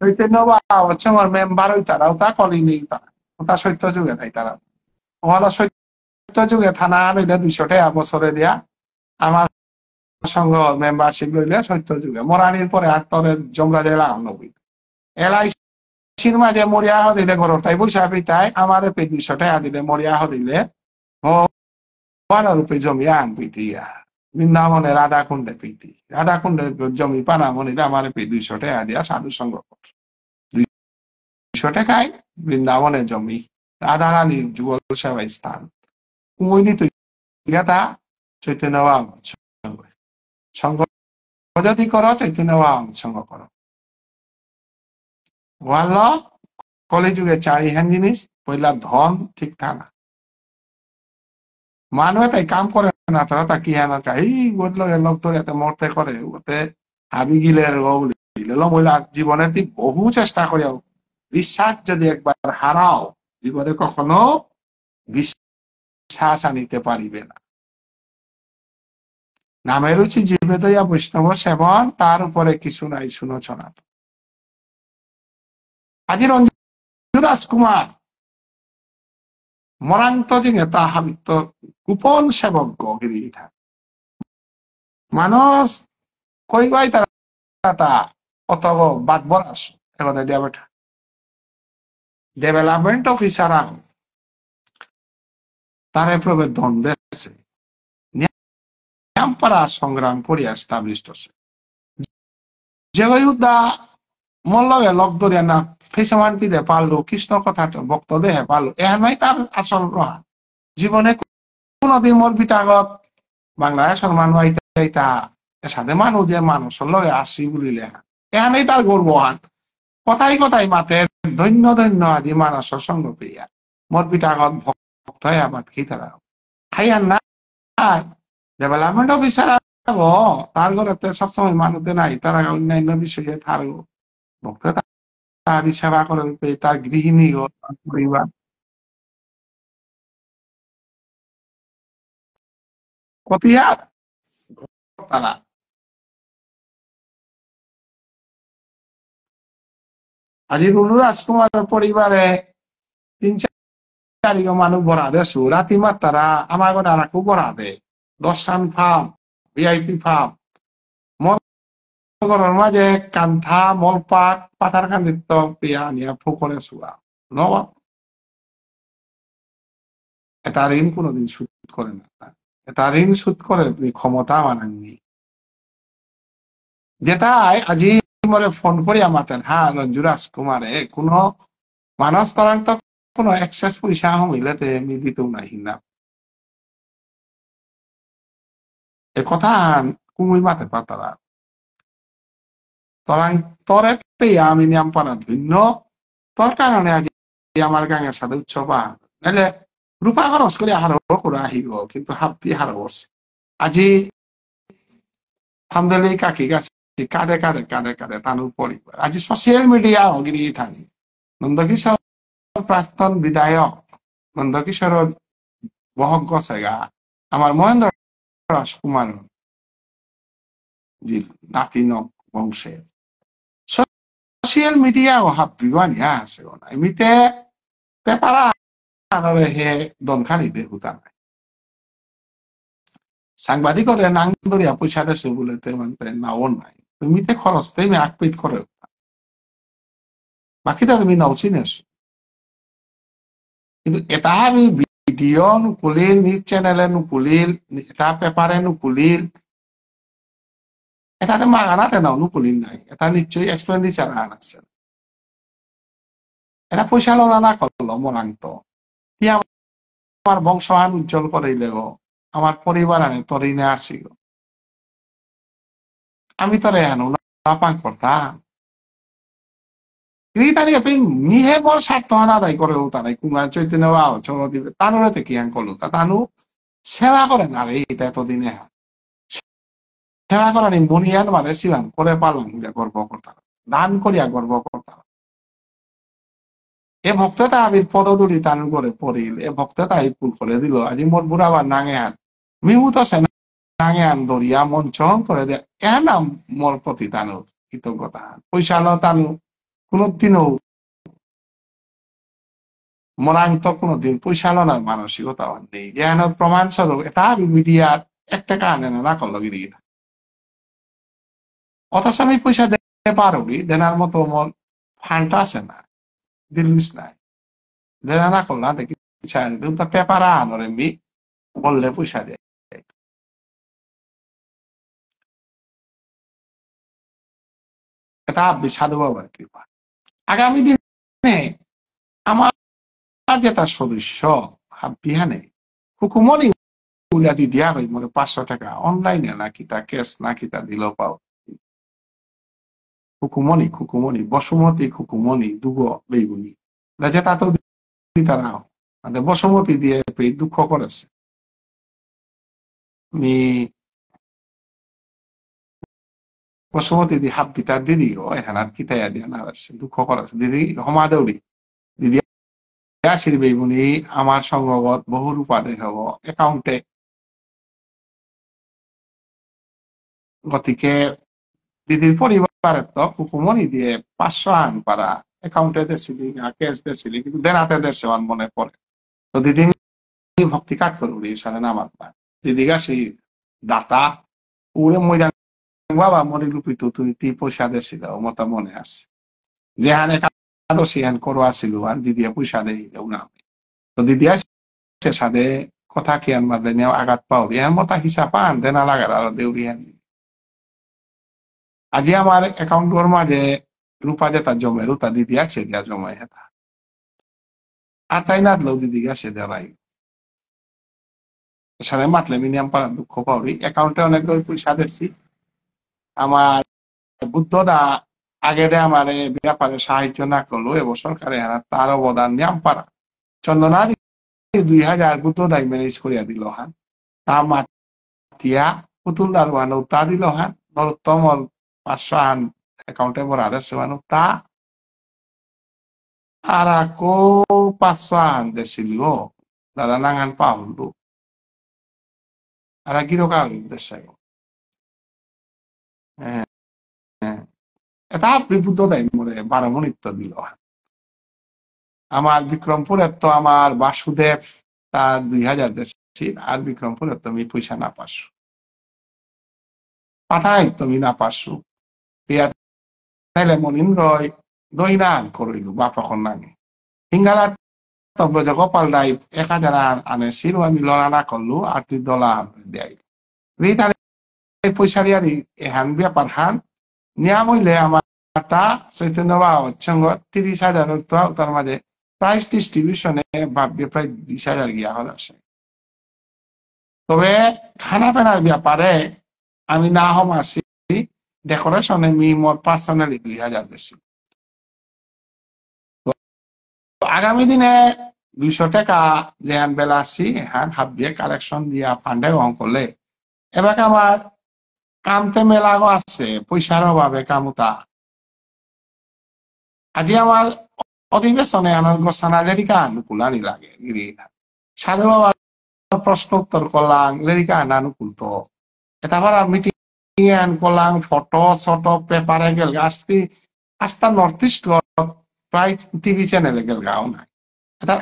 চৈতন্য বা হচ্ছে আমার মেম্বার ওই তারা ওটা কলি নেই তারা ওটা সত্য যুগে তাই তারা ওরা সত্য যুগে থানা আনইলে 200 টাকা বছরে দিয়া আমার সঙ্গ মেম্বারশিপ লইলে সত্য যুগে মরানির পরে আর তরের জমরা জেলা 90 এলআইসির মাঝে মরিয়া দিলে ঘর তাই বৈশা পিতাই আমার 200 টাকা দিলে মরিয়া দিলে রূপে জমি আনবি দিয়া বৃন্দাবনে রাধাকুণ্ডে প্রীতি রাধাকুণ্ডে জমি পানা মনিরা আমার 200 টাকা দিয়া সাধু সঙ্গ কর 200 টাকায় বৃন্দাবনে জমি রাধা রানীর যুগল সেবাই স্থান কুমৈনি তুই তা চৈতন্য সঙ্গ যদি করো চৈতন্য সঙ্গ করো ওয়াল কলিযুগে 4 হ্যান জিনিস পয়লা ধন ঠিক থাকা মানুহে তাই কাম করে না তারা তা কি হ্যাঁ এই বললো লোক তো এত মরতে করে ওতে হাবি গিলের মহিলা জীবনের বহু চেষ্টা করে বিশ্বাস যদি একবার হারাও জীবনে কখনো বিশ্বাস আনিতে পারিবে না নামের রুচি জীবে দইয়া বৈষ্ণব সেবন তার উপরে কিছু নাই শুনছ না আজি রঞ্জু রাজকুমার মরান্ত জিঙে তাহাবিত্ত গোপন সেবক গিরিঠা মানুষ কইবাই তারা অত বাদ বলাস ডেভেলপমেন্ট অফিসার তার প্রভেদ দ্বন্দ্বে আছে পারা সংগ্রাম করিয়া এস্টাবলিশড আছে যে উদ্দা মল্লবে লগ ধরিয়া না ফেসমান পিদে পারলো কৃষ্ণ কথা ভক্ত দেহে পারলো এহানই তার আসল রহা জীবনে কোনদিন মোর বিটাগত বাংলাদেশের মানুষ আইতা সাথে মানুষ যে মানুষের লগে আসি বলিলে এহানেই তার গর্ব হাত কথাই কথাই মাতে ধন্য ধন্য আজি মানুষের সঙ্গ পেয়া মোর বিটাগত ভক্ত হয়ে আবাদ কি তারা খাইয়ান না ডেভেলপমেন্ট অফিসার তার ঘরে সবসময় মানুষদের নাই তারা অন্যান্য বিষয়ে থাকবো ভক্ত তার সেবা করেন তার গৃহিণী ও পরিবার কতিয়ার তারা আজি রুনু রাজকুমারের পরিবারে 3-4 মানুষ বরা দেশু রাতিমার তারা আমার ঘরে আর খুব বরা দে 10 রান ফার্ম ভিআইপি ফার্ম ঘরের মাঝে কান্থা মলপাক পাতার কান্দিত্ব পিয়া নিয়ে ফুকরে শুয়া নবাব এটা ঋণ কোনোদিন সুদ করে না এটা ঋণ সুদ করে ক্ষমতা মানাননি যেটাই আজি মরে ফোন করি আমাতেন হ্যাঁ রঞ্জু রাজকুমারে কোনো মানুষ তরাং তো কোনো এক্সেস পয়সা হইলেতে দিতেও নাই না এ কথা কুমুই মাতে পাতারা তরাং তরে পেয়ে আমি নিয়াম পানা ধন্য তোর কারণে আজি আমার গাঙের সাথে উৎসবা নাহলে রূপা খরচ করে হারো করে আহিব কিন্তু হাপ্তি হারস আজি হামদালি কাকি গাছ কাঁদে কাঁদে কাঁদে কাঁদে তানুর পরিবার আজি সোশিয়াল মিডিয়া অগিরি থাকি নন্দকিশোর প্রাক্তন বিধায়ক নন্দকিশোরের বহক গছেগা আমার মহেন্দ্র রাজকুমার জি নাতি বংশের সোশিয়াল মিডিয়া হাপিবানিয়া আছে এমনিতে পেপারা হে দনখানি বেহুতা নাই সাংবাদিকরে নাং ধরিয়া পয়সা দেশে বলে মানতে নাও নাই তুমি তে খরচ তুমি আকপিত করে বাকিটা তুমি নচিনেছ কিন্তু এটা আমি ভিডিঅ নুকুলিল নিউজ চ্যানেলে নুকুলিল এটা পেপারে নুকুলিল এটাতে মাগানাতে নাও নুকুলিল নাই এটা নিশ্চয়ই এক্সপেন্ডিচার আন আছে এটা পয়সা লড়া না করলো মরান্ত আমার বংশহান উজ্জ্বল করাইলে গো আমার পরিবার আনে তরিনে আসি গো আমি তোরে হেন পান করতাম তানি নিহে বড় স্বার্থ আদায় করে তারাই কুমার চৈতন্য চল দিবে তানুরে কি হ্যাঁ করলো তা তানু সেবা করে না রে এটা এতদিনে সেবা করা নি মনিয়ান মানে ছিলাম করে পারলাম গর্ব করতাম দান করিয়া গর্ব করতাম এ ভক্তটা আবির পদদুলি তান করে পড়িল এ ভক্তটা এই ফুল করে দিল আজি মোর বুড়াবার নাঙে হাত মিমু তো সে নাঙে আন ধরিয়া মন চহন করে দেয় এ নাম মোর প্রতি তানুর কৃতজ্ঞতা পয়সা ল তানু কোনদিনও মনান্ত কোনদিন পয়সা লনার মানসিকতা নেই জ্ঞান প্রমাণ স্বরূপ এটা মিডিয়ার একটা কারণে না করলো গিয়ে অথচ আমি পয়সা দিতে পারবি দেনার মতো মোর ফান্ডটা আছে না দিল্লিস নাই দেনা না করলাম দেখি পেপার আনরে মি বললে পয়সা দেয় এটা সাধু বাবার কৃপা আগামী দিনে আমার যেটা সদস্য বিহানে হুকুমনি উলা দি দিয়া হই মনে 500 টাকা অনলাইনে নাকি তা ক্যাশ নাকি তা দিল পাও হুকুমনি বসুমতী হুকুমনি দুগো বেগুনি যেটা তো তারা মানে বসুমতী দিয়ে দুঃখ করেছে আমি বসুমতী দি হাত দিতা দিদি ও এখানে কিতাইয়া দিয়া না দুঃখ করেছে দিদি হমা দৌড়ি দিদি আসির বেগুনি আমার সঙ্গগত বহু রূপাদে হব একাউন্টে গতিকে দিদির পরিবারের তো হুকুমনি দিয়ে 500 আন পারা অ্যাকাউন্টে দিয়েছিলি ক্যাশ দিয়েছিলি কিন্তু দেনাতে দেশে মনে পড়ে তো দিদি ভক্তি কাজ করবি সারে নামাজ পায় দিদি গাছি দাতা উড়ে ময়দান বাবা মরি লুপিত তুই তি পয়সা দিয়েছিল মতো মনে আছে যে হান একাদশী হান করোয়া ছিল আর দিদি পয়সা দেই না তো দিদি আসে সাদে কথা কি আন মাঝে নিয়ে আঘাত পাও ইহার মতো হিসাব আন দেনা লাগার আর দেউরি হান আজি আমার অ্যাকাউন্টের মাঝে রূপা যেটা জমে রূপা দিদি আছে গিয়া জমাই হেতা আর তাই না দিলেও দিদি গেছে দেওয়াই সাথে মাতলে মিনিমাম পারার দুঃখ পাবি অ্যাকাউন্টে অনেক পয়সা দিচ্ছি আমার বুদ্ধদা আগে আমার ব্যাপারে সাহায্য না করলো এবছর সরকারে তার অবদান নিয়াম পারা চন্দনারি 2000 বুদ্ধদাই ম্যানেজ করিয়া দিল হান তা মাতিয়া পুতুল দারোয়ান তা দিল হান নরোত্তম 500 হান অ্যাকাউন্টে ভরা দেশে তা আর কো 500 হান দেছিল দাদা নাঙান পাউন্ডু আর গিরোকা দেশে এটা বিপুদ্ধ দেয় মনে 12 মিনিট দিল আমার বিক্রমপুরের তো আমার বাসুদেব তার 2000 দেশি আর বিক্রমপুরের তুমি পয়সা না পাসু পাঠাই তুমি না পাসু তাইলে মনিন্দ্র দইনান করিল বাপখন নাগে হিঙ্গালা তব্য গোপাল দাই 1000 আনেছিল আমি লড়া না করলু আর $2 দেয় পয়সা দিয়ারি এহান ব্যাপার হান নিয়াম হইলে আমার তা চৈতন্য বাবার সঙ্গে 30,000 তার মাঝে প্রাইস ডিস্ট্রিবিউশনে ভাববে প্রায় 20,000 গিয়া হল আসে তবে খানা পেনার ব্যাপারে আমি না হম আসি ডেকোরেশনে মি মোর পার্সোনালি 2000 বেশি আগামী দিনে 200 টাকা যেহান বেলা আসি হ্যাঁ হাত দিয়ে কালেকশন দিয়া ফান্ডে গ্রহণ করলে এবার আমার কামতে মেলাগো আছে পয়সার অভাবে কামতা আজি আমার অধিবেশনে আনার গোসানা লেরিকা আনুকূলানি লাগে সাধু বাবা প্রশ্ন উত্তর করলাম লেরিকা আনুকূল তো এটা আবার মিটিং করলাম ফটো শটো পেপারে গেল আসবি আস্তা নর্থ ইস্ট প্রায় টিভি চ্যানেলে গেল গাও নাই এটা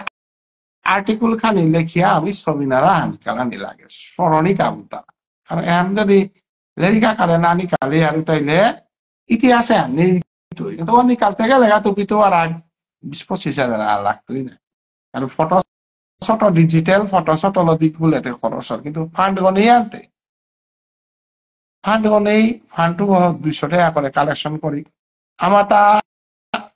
আর্টিকেল খানি লেখিয়া আমি ছবিনারা হানিকালানি লাগে স্মরণিকা কামতা কারণ এখন যদি লেরিকা কালে নানি কালি আর তাইলে ইতিহাসে আনি কিন্তু নিকালতে গেলে তুমি তো আর 20-25 হাজার লাগতোই না, কারণ ফটো শটো ডিজিটাল ফটো শটো দিক গুলোতে খরচ হয়, কিন্তু ফান্ড গনেই আনতে ফান্ড গনেই ফান্ড 200 টাকা করে কালেকশন করি। আমার তা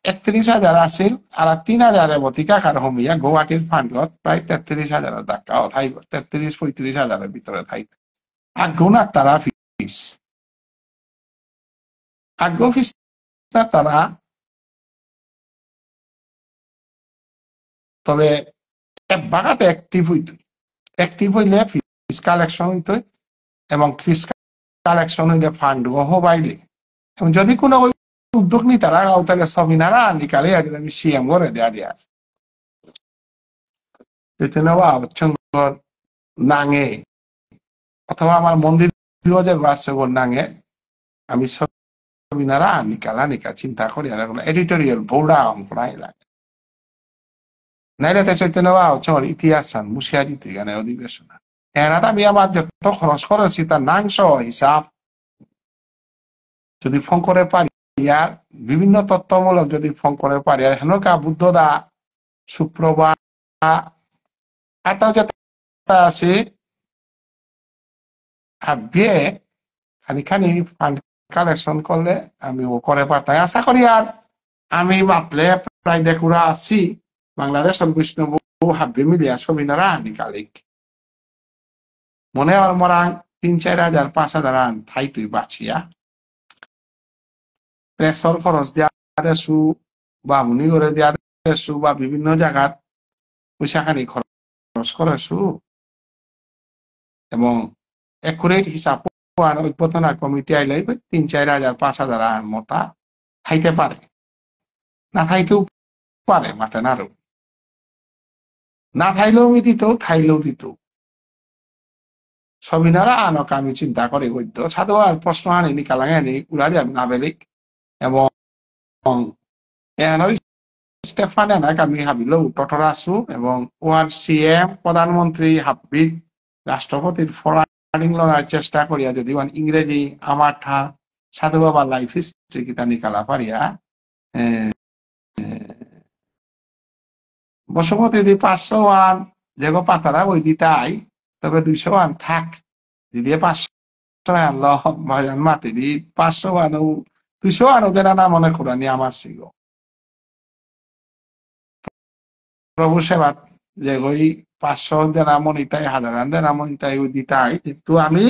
31,000 আছিল, আর 3,000-এর মতো কাকার হমিয়া গুয়াহাটির ফান্ডত প্রায় 33,000-এর টাকা থাইব, 33-35,000-এর ভিতরে থাইত। আগ্রহ না তারা ফিস আগ্রহ ফিস না তারা, তবে বাগাতে অ্যাক্টিভ হইত, অ্যাক্টিভ হইলে ফিস কালেকশন হইত, এবং ফিস কালেকশন হইলে ফান্ড হবাইলে, এবং যদি কোনো উদ্যোগ নি তারা তাহলে সবিনারা নিকালে আমি সিএম করে দেয়া দিয়া নাঙে, অথবা আমার মন্দির যে আছে নাঙে, আমি সবিনারা নিকা চিন্তা করি আর এডিটোরিয়াল বোর্ডা অঙ্করাই লাগে নাইলে চৈতন্য হচ্ছে ইতিহাস চান মুশিয়া দিতে গানে অধিবেশন এনাটা আমি আমার যত খরচ করেছি তার নাংশ হিসাব যদি ফোন করে পারি, আর বিভিন্ন তথ্যমূলক যদি ফোন করে পারি, আর হেনকা বুদ্ধদা সুপ্রভা আরটাও যাতে আছে ভাবিয়ে খানিখানি ফান্ড কালেকশন করলে আমি ও করে পারতাম। আশা করি আর আমি মাতলে প্রায় দেখুরা আছি বাংলাদেশ বিষ্ণু হাবি মিলিয়া সবিনারা নিকালিক মনে আর মরাং 3-4 হাজার 5,000 আন ঠাই তুই বাঁচিয়া প্রেসর খরচ দেওয়া দেশু বা মুনি করে দেওয়া দেশু বা বিভিন্ন জায়গাত পয়সাখানি খরচ করেছু, এবং একুরেট হিসাব উদ্বোধনা কমিটি আইলে 3-4 হাজার 5,000 আন মতা খাইতে পারে, না খাইতেও পারে মাতে নারো, না খাইলেও দিত খাইলেও দিত সবিনারা আনক আমি চিন্তা করে গদ্য সাধু আর প্রশ্ন আনি নিকালাঙে আনি উড়ারি আমি নাবেলিক, এবং স্টেফান এনাক আমি হাবিল উত্তর আছো, এবং ওয়ার সিএম প্রধানমন্ত্রী হাবিব রাষ্ট্রপতির ফরাডিং লড়ার চেষ্টা করিয়া যদি ইংরেজি আমার ঠা সাধু বাবার লাইফ হিস্ট্রি কিতা নিকালা পারিয়া বসুমতী যদি 500 আন যেগো পাতারা ওই দিতাই, তবে 200 আন থাক দিদি 500 আন লাজান মাতি দি 500 আন 200 আন ওদের না মনে করানি আমার সিগো প্রভু সেবা যে ওই 500 দেনা মনিতাই 1,000 আন দেনা মনিতাই ওই দিতাই, কিন্তু আমি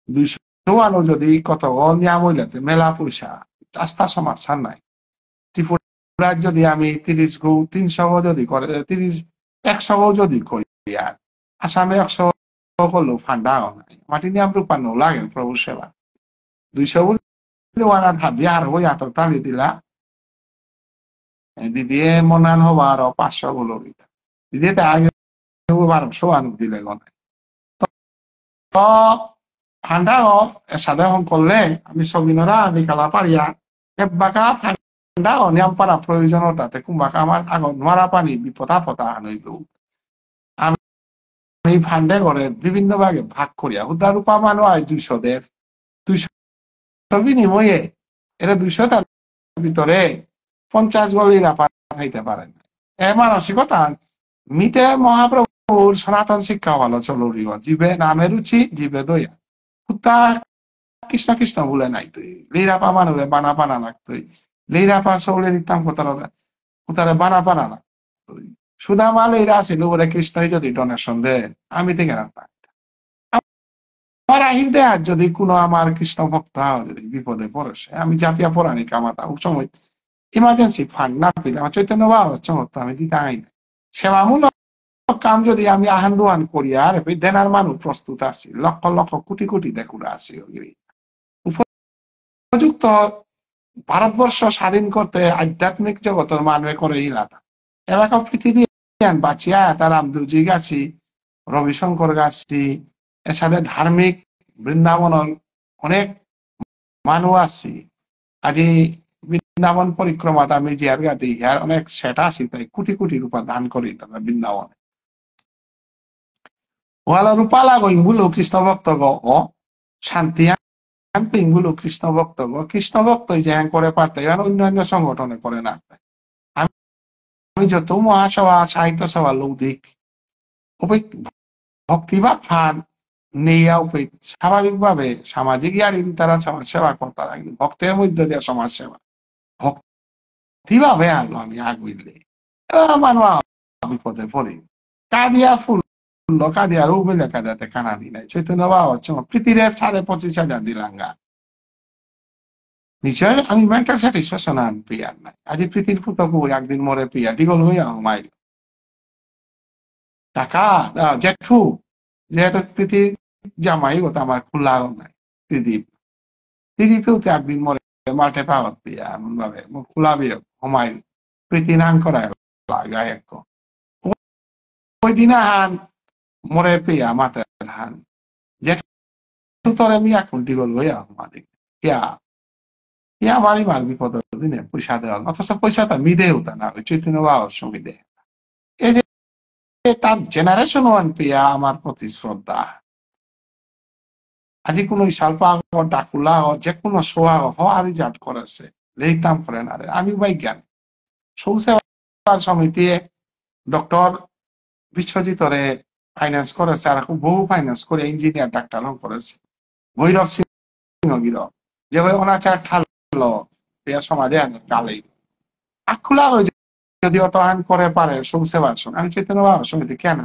200 আনো যদি কত নিয়াম হইলে মেলা পয়সা আস্থা সমাধান নাই। ত্রিপুরার যদি আমি 30 গো 300 যদি করে 100 যদি করি, আর আসামে 100 করলেও ফান্ডা নাই মাটি নিয়াম রূপান্ন লাগে প্রভু সেবা 200 বলে ওয়ানা ভাবি আর ওই আতর তালি দিলা দিদিয়ে মনান হবা আরো 500 বলো দিদি আগে 1200 আনু দিলে গনায় তো ফান্ডা সাধারণ করলে আমি সবিনরা আমি কালা পারিয়া একবাকা ফান্ডা নিয়াম পারা প্রয়োজনতাতে কুম্বাকা আমার আগত মারা পানি বিপদা পতা আনইল আমি ফান্ডে করে বিভিন্ন ভাগে ভাগ করিয়া উদার রূপা মানুষ হয় 200 বিনিময়ে এরা 200 তার ভিতরে 50 গলিরা পাঠাইতে পারেন এ মানসিকতা মিতে মহাপ্রভুর সনাতন শিক্ষা ভালো চলুরি জীবে নামে রুচি জীবে দয়া কুত্তা কৃষ্ণ কৃষ্ণ বলে নাই তুই লিরাপা মানুরে বানা বানা লাগতই লিরাপা চৌলে দিতাম কোতারে বানা বানা লাগতই সুদা মাল এরা আছিল বলে কৃষ্ণই যদি ডোনেশন দেয় আমি থেকে না আমার আহিন্দে আর যদি কোনো আমার কৃষ্ণ ভক্ত যদি বিপদে পড়েছে আমি জাতীয় পৌরাণিক আমার সময় ইমার্জেন্সি ফান্ড না পেলে আমার চৈতন্য বাবা চমৎকার আমি দিতে আই না সেবামূলক কাম যদি আমি আহান দোয়ান করি আর দেনার মানুষ প্রস্তুত আছি লক্ষ লক্ষ কোটি কোটি দেখুরা আছি উপযুক্ত ভারতবর্ষ স্বাধীন করতে আধ্যাত্মিক জগতের মানুষ করে ইলাটা এবার পৃথিবী বাঁচিয়া তার আমদুজি গাছি রবিশঙ্কর গাছি এর সাথে ধার্মিক বৃন্দাবনের অনেক মানুষ আছি আজি বৃন্দাবন পরিক্রমাতে আমি জিয়ার গাতি ইয়ার অনেক সেটা আছি তাই কোটি কোটি রূপা দান করি তারা বৃন্দাবনে ওয়ালা রূপা লাগই মূল কৃষ্ণ ভক্ত গ শান্তি পিঙ্গুলো কৃষ্ণ ভক্ত কৃষ্ণ ভক্ত যে হ্যাঁ করে পারতে অন্যান্য সংগঠনে করে না। আমি যত মহাসভা সাহিত্য সভা লৌদিক ভক্তিভাব ফান নেইয়া স্বাভাবিকভাবে সামাজিক ইয়ারি তারা সমাজ সেবা করতে লাগে ভক্তের মধ্যে দিয়ে সমাজ সেবা ভক্তিভাবে আনলো আমি আগুইলে মানুষ বিপদে পড়ি কাঁদিয়া ফুল কাঁদিয়া রুবেলে কাঁদাতে কানাদি নাই চৈতন্য বাবা হচ্ছে পৃথিবীর 25,500 দিলাঙ্গা নিশ্চয় আমি মেন্টাল স্যাটিসফ্যাকশন আন পিয়ার নাই আজি পৃথিবীর পুতক একদিন মরে পিয়া ডিগল হইয়া মাইল টাকা জেঠু যেহেতু পৃথিবীর জামাই ওটা আমার খোলা নাই পৃথিবীকেও তো একদিন মরে মাঠে পাওয়াত পিয়া এমন ভাবে খোলাবে হমাইল প্রীতি নাং করায় লাগায় এক ওই দিন হান মরে পিয়া মাথার হান জেঠু তোরে মিয়া খুন্টি গল হইয়া মালিক ইয়া ইয়া বাড়ি মার বিপদ দিনে পয়সা দেওয়া অথচ পয়সাটা মিদে হতো না ওই চৈতন্য বাবার সঙ্গে দেয় এই যে তার জেনারেশন ওয়ান পিয়া আমার প্রতি শ্রদ্ধা আজি কোনো সালপা ডাকুলা যে কোনো সোয়া হওয়ার রিজাল্ট করেছে লেইতাম করে না আমি বৈজ্ঞান সৌসেবার সমিতি ডক্টর বিশ্বজিৎরে ফাইন্যান্স করেছে আর বহু ফাইন্যান্স করে ইঞ্জিনিয়ার ডাক্তার করেছে ভৈরব সিংহ গির যে ভাই অনাচার ঠালো সমাজে গালেই আখুলা হয়ে যদি অত আইন করে পারে সৌসেবার সঙ্গে আমি চৈতন্য বাবার সমিতি কেন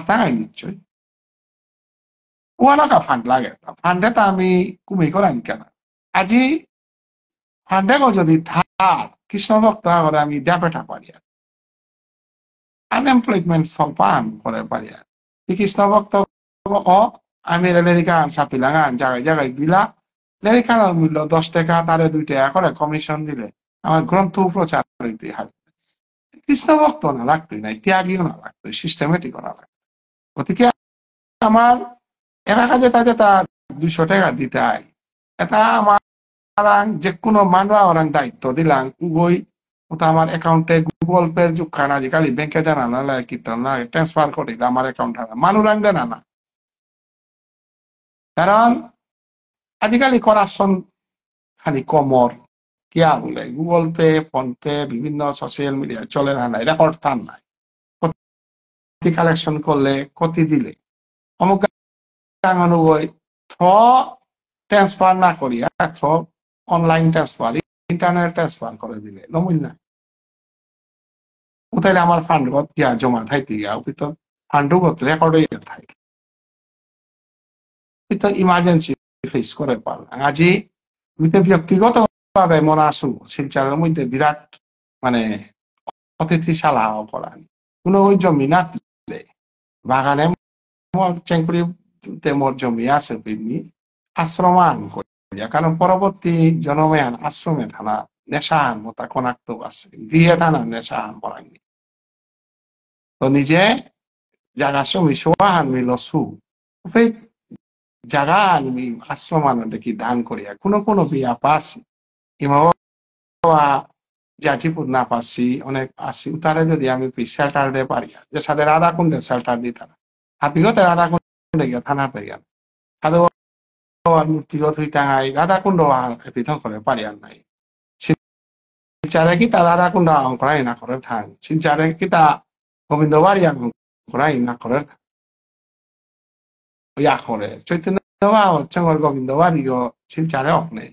তাই নিশ্চয়ই ওয়ালাকা ফান্ড লাগে ফান্ডে তো আমি কুমি করাই কেন আজি ফান্ডে যদি থাক কৃষ্ণ ভক্ত করে আমি ডেপেটা পারি আনএমপ্লয়মেন্ট সলপান করে পারি কৃষ্ণ ভক্ত আমি লেরিকা চাপিলাম জায়গায় জায়গায় দিলা লেরিকানোর মূল্য 10 টাকা তারে 2 টাকা করে কমিশন দিলে আমার গ্রন্থ প্রচার হইতে হবে কৃষ্ণ ভক্ত না লাগতোই না ত্যাগীও না লাগতো সিস্টেমেটিকও না লাগতো গতিকে আমার এলাকা যেটা যেটা 200 টাকা দিতে হয় এটা আমার যে কোনো মানুষ ওরাং দায়িত্ব দিলাম উগই ওটা আমার অ্যাকাউন্টে গুগল পে যুগখান আজিকালি ব্যাংকে জানানো লাগে কীর্তন না ট্রান্সফার করে দিলাম আমার অ্যাকাউন্ট মানুরাং দেনা না কারণ আজিকালি করাপশন খালি কমর কিয়া বলে গুগল পে ফোন পে বিভিন্ন সোশ্যাল মিডিয়া চলে না নাই রেকর্ড থান নাই কতি কালেকশন করলে কতি দিলে অমুক অনুগই ট্রান্সফার না করিয়া অনলাইন ট্রান্সফার ইন্টারনেট ট্রান্সফার করে দিলে নমুন না উতাইলে আমার ফান্ড গিয়া জমা থাইতে গিয়া তো ফান্ড রেকর্ড হয়ে থাকে তো ইমার্জেন্সি ফেস করে পারলাম আজি ব্যক্তিগত ভাবে মনে আসু শিলচারের মধ্যে বিরাট মানে অতিথিশালা করান কোনো ওই জমি না বাগানে চেঙ্কুড়িতে মোর জমি আছে পিনি আশ্রমান করিয়া কারণ পরবর্তী জনমেয়ান আশ্রমে থানা নেশাহান মতা কনাক্ত আছে গৃহে থানা নেশাহান করাঙ্গি তো নিজে জায়গা সমি সোহান মিলসু জায়গা আমি আশ্রমান দেখি দান করিয়া কোনো বিয়া পাসি ইমা জাজিপুর না পাচ্ছি অনেক আসি তারে যদি আমি শেল্টার দিয়ে পারি যে সাথে রাধা কুণ্ডে শেল্টার দিই তারা হাতিগতে রাধা কুণ্ডে গিয়া থানাতে গেল সাধু মূর্তিগত হই টাঙাই রাধা কুণ্ড পৃথক করে পারি আর নাই শিলচারে কি তা রাধা কুণ্ড আহ্বান করাই না করে থাক শিলচারে কি তা গোবিন্দ বাড়ি আহ্বান করাই না করে ইয়া করে চৈতন্য হচ্ছে গোবিন্দ বাড়িও শিলচারে অগ্নে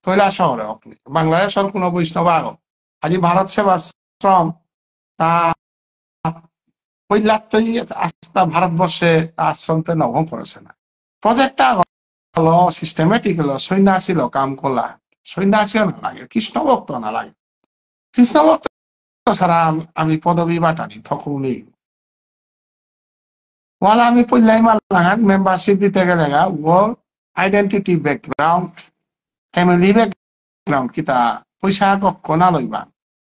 কৈলাস শহরে অগ্নি বাংলাদেশের কোন বৈষ্ণব আজি ভারত সেবাশ্রম তা কৈলাত্তই আস্থা ভারতবর্ষে আশ্রমতে নবম করেছে না প্রজেক্টটা হলো সিস্টেমেটিক হলো সন্ন্যাসী কাম করলা সন্ন্যাসীও না লাগে কৃষ্ণ ভক্ত না লাগে কৃষ্ণ ভক্ত ছাড়া আমি পদবী বাটানি থকুনি ওয়ালা আমি পল্লাই মালাঙান মেম্বারশিপ দিতে গেলে ও আইডেন্টিটি ব্যাকগ্রাউন্ড ফ্যামিলি ব্যাকগ্রাউন্ড কিতা পয়সা কক্ষ না লইবা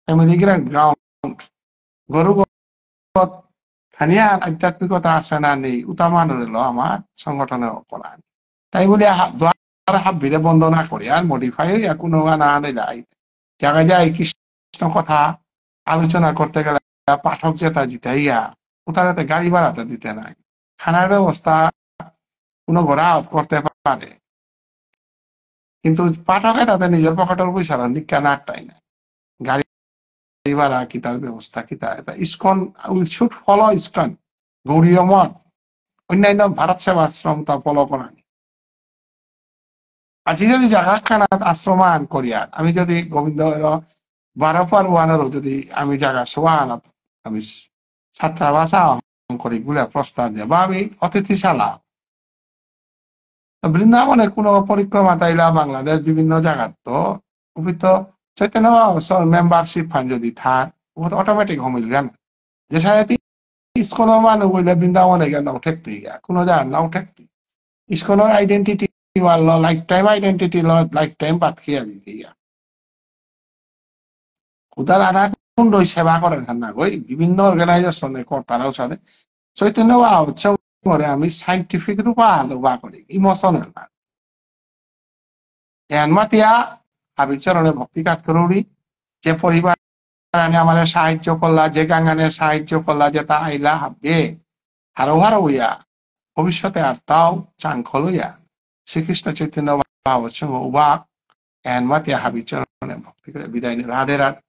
ফ্যামিলি ব্যাকগ্রাউন্ড গরু খানিয়া আধ্যাত্মিকতা আছে না নেই উতামান রইল আমার সংগঠনের অপরাধ তাই বলে দ্বার হাবিরে বন্ধ না করি আর মডিফাই হইয়া কোনো না আনাই জায়গায় যায় কৃষ্ণ কথা আলোচনা করতে গেলে পাঠক যেটা জিতাইয়া উতারাতে গাড়ি ভাড়াতে দিতে নাই খানার ব্যবস্থা কোনো ঘোরা করতে পারে, কিন্তু পাঠকে তাদের নিজের পকেটের পয়সা নিকা নাটটাই না, গাড়ি ভাড়া কিতার ব্যবস্থা কিতা, এটা ISKCON will should follow ISKCON, Gaudiya Math, অন্যান্য ভারত সেবা আশ্রম তা ফলো করা। আজি যদি জায়গা খানা আশ্রমান করিয়া আমি যদি গোবিন্দ 12 যদি আমি জায়গা সোয়ানত আমি ছাত্রাবাসা করি গুলা প্রস্তাব দিয়ে, বা আমি অতিথিশালা বৃন্দাবনে কোনো পরিক্রমা তাইলা বাংলাদেশ বিভিন্ন জায়গার তো অভিত চৈতন্য মেম্বারশিপ ফান যদি থাক অটোমেটিক হমিল গান যে সাথে ইস্কনের মানুষ বললে বৃন্দাবনে গেল নাও ঠেকতে গিয়া কোনো জায়গার নাও ঠেকতে ইস্কনের identity life time identity life time বাদ খেয়ে দিতে গিয়া উদার আধা কুণ্ড সেবা করেন না ওই বিভিন্ন অর্গানাইজেশনে কর্তারাও সাথে চৈতন্য বা উৎসব করে আমি সাইন্টিফিক রূপা আলোবা করি ইমোশনাল না মাতিয়া আবিচরণে ভক্তি কাজ করি যে পরিবার আমার সাহায্য করলা যে গাঙ্গানে সাহায্য করলা যে তা আইলা হাবে হারো হারো হইয়া ভবিষ্যতে আর তাও চাঙ্খল হইয়া শ্রীকৃষ্ণ চৈতন্য ভাবৎসঙ্গ উবাক মাতিয়া হাবিচরণে ভক্তি করে বিদায় রাধে রাধে।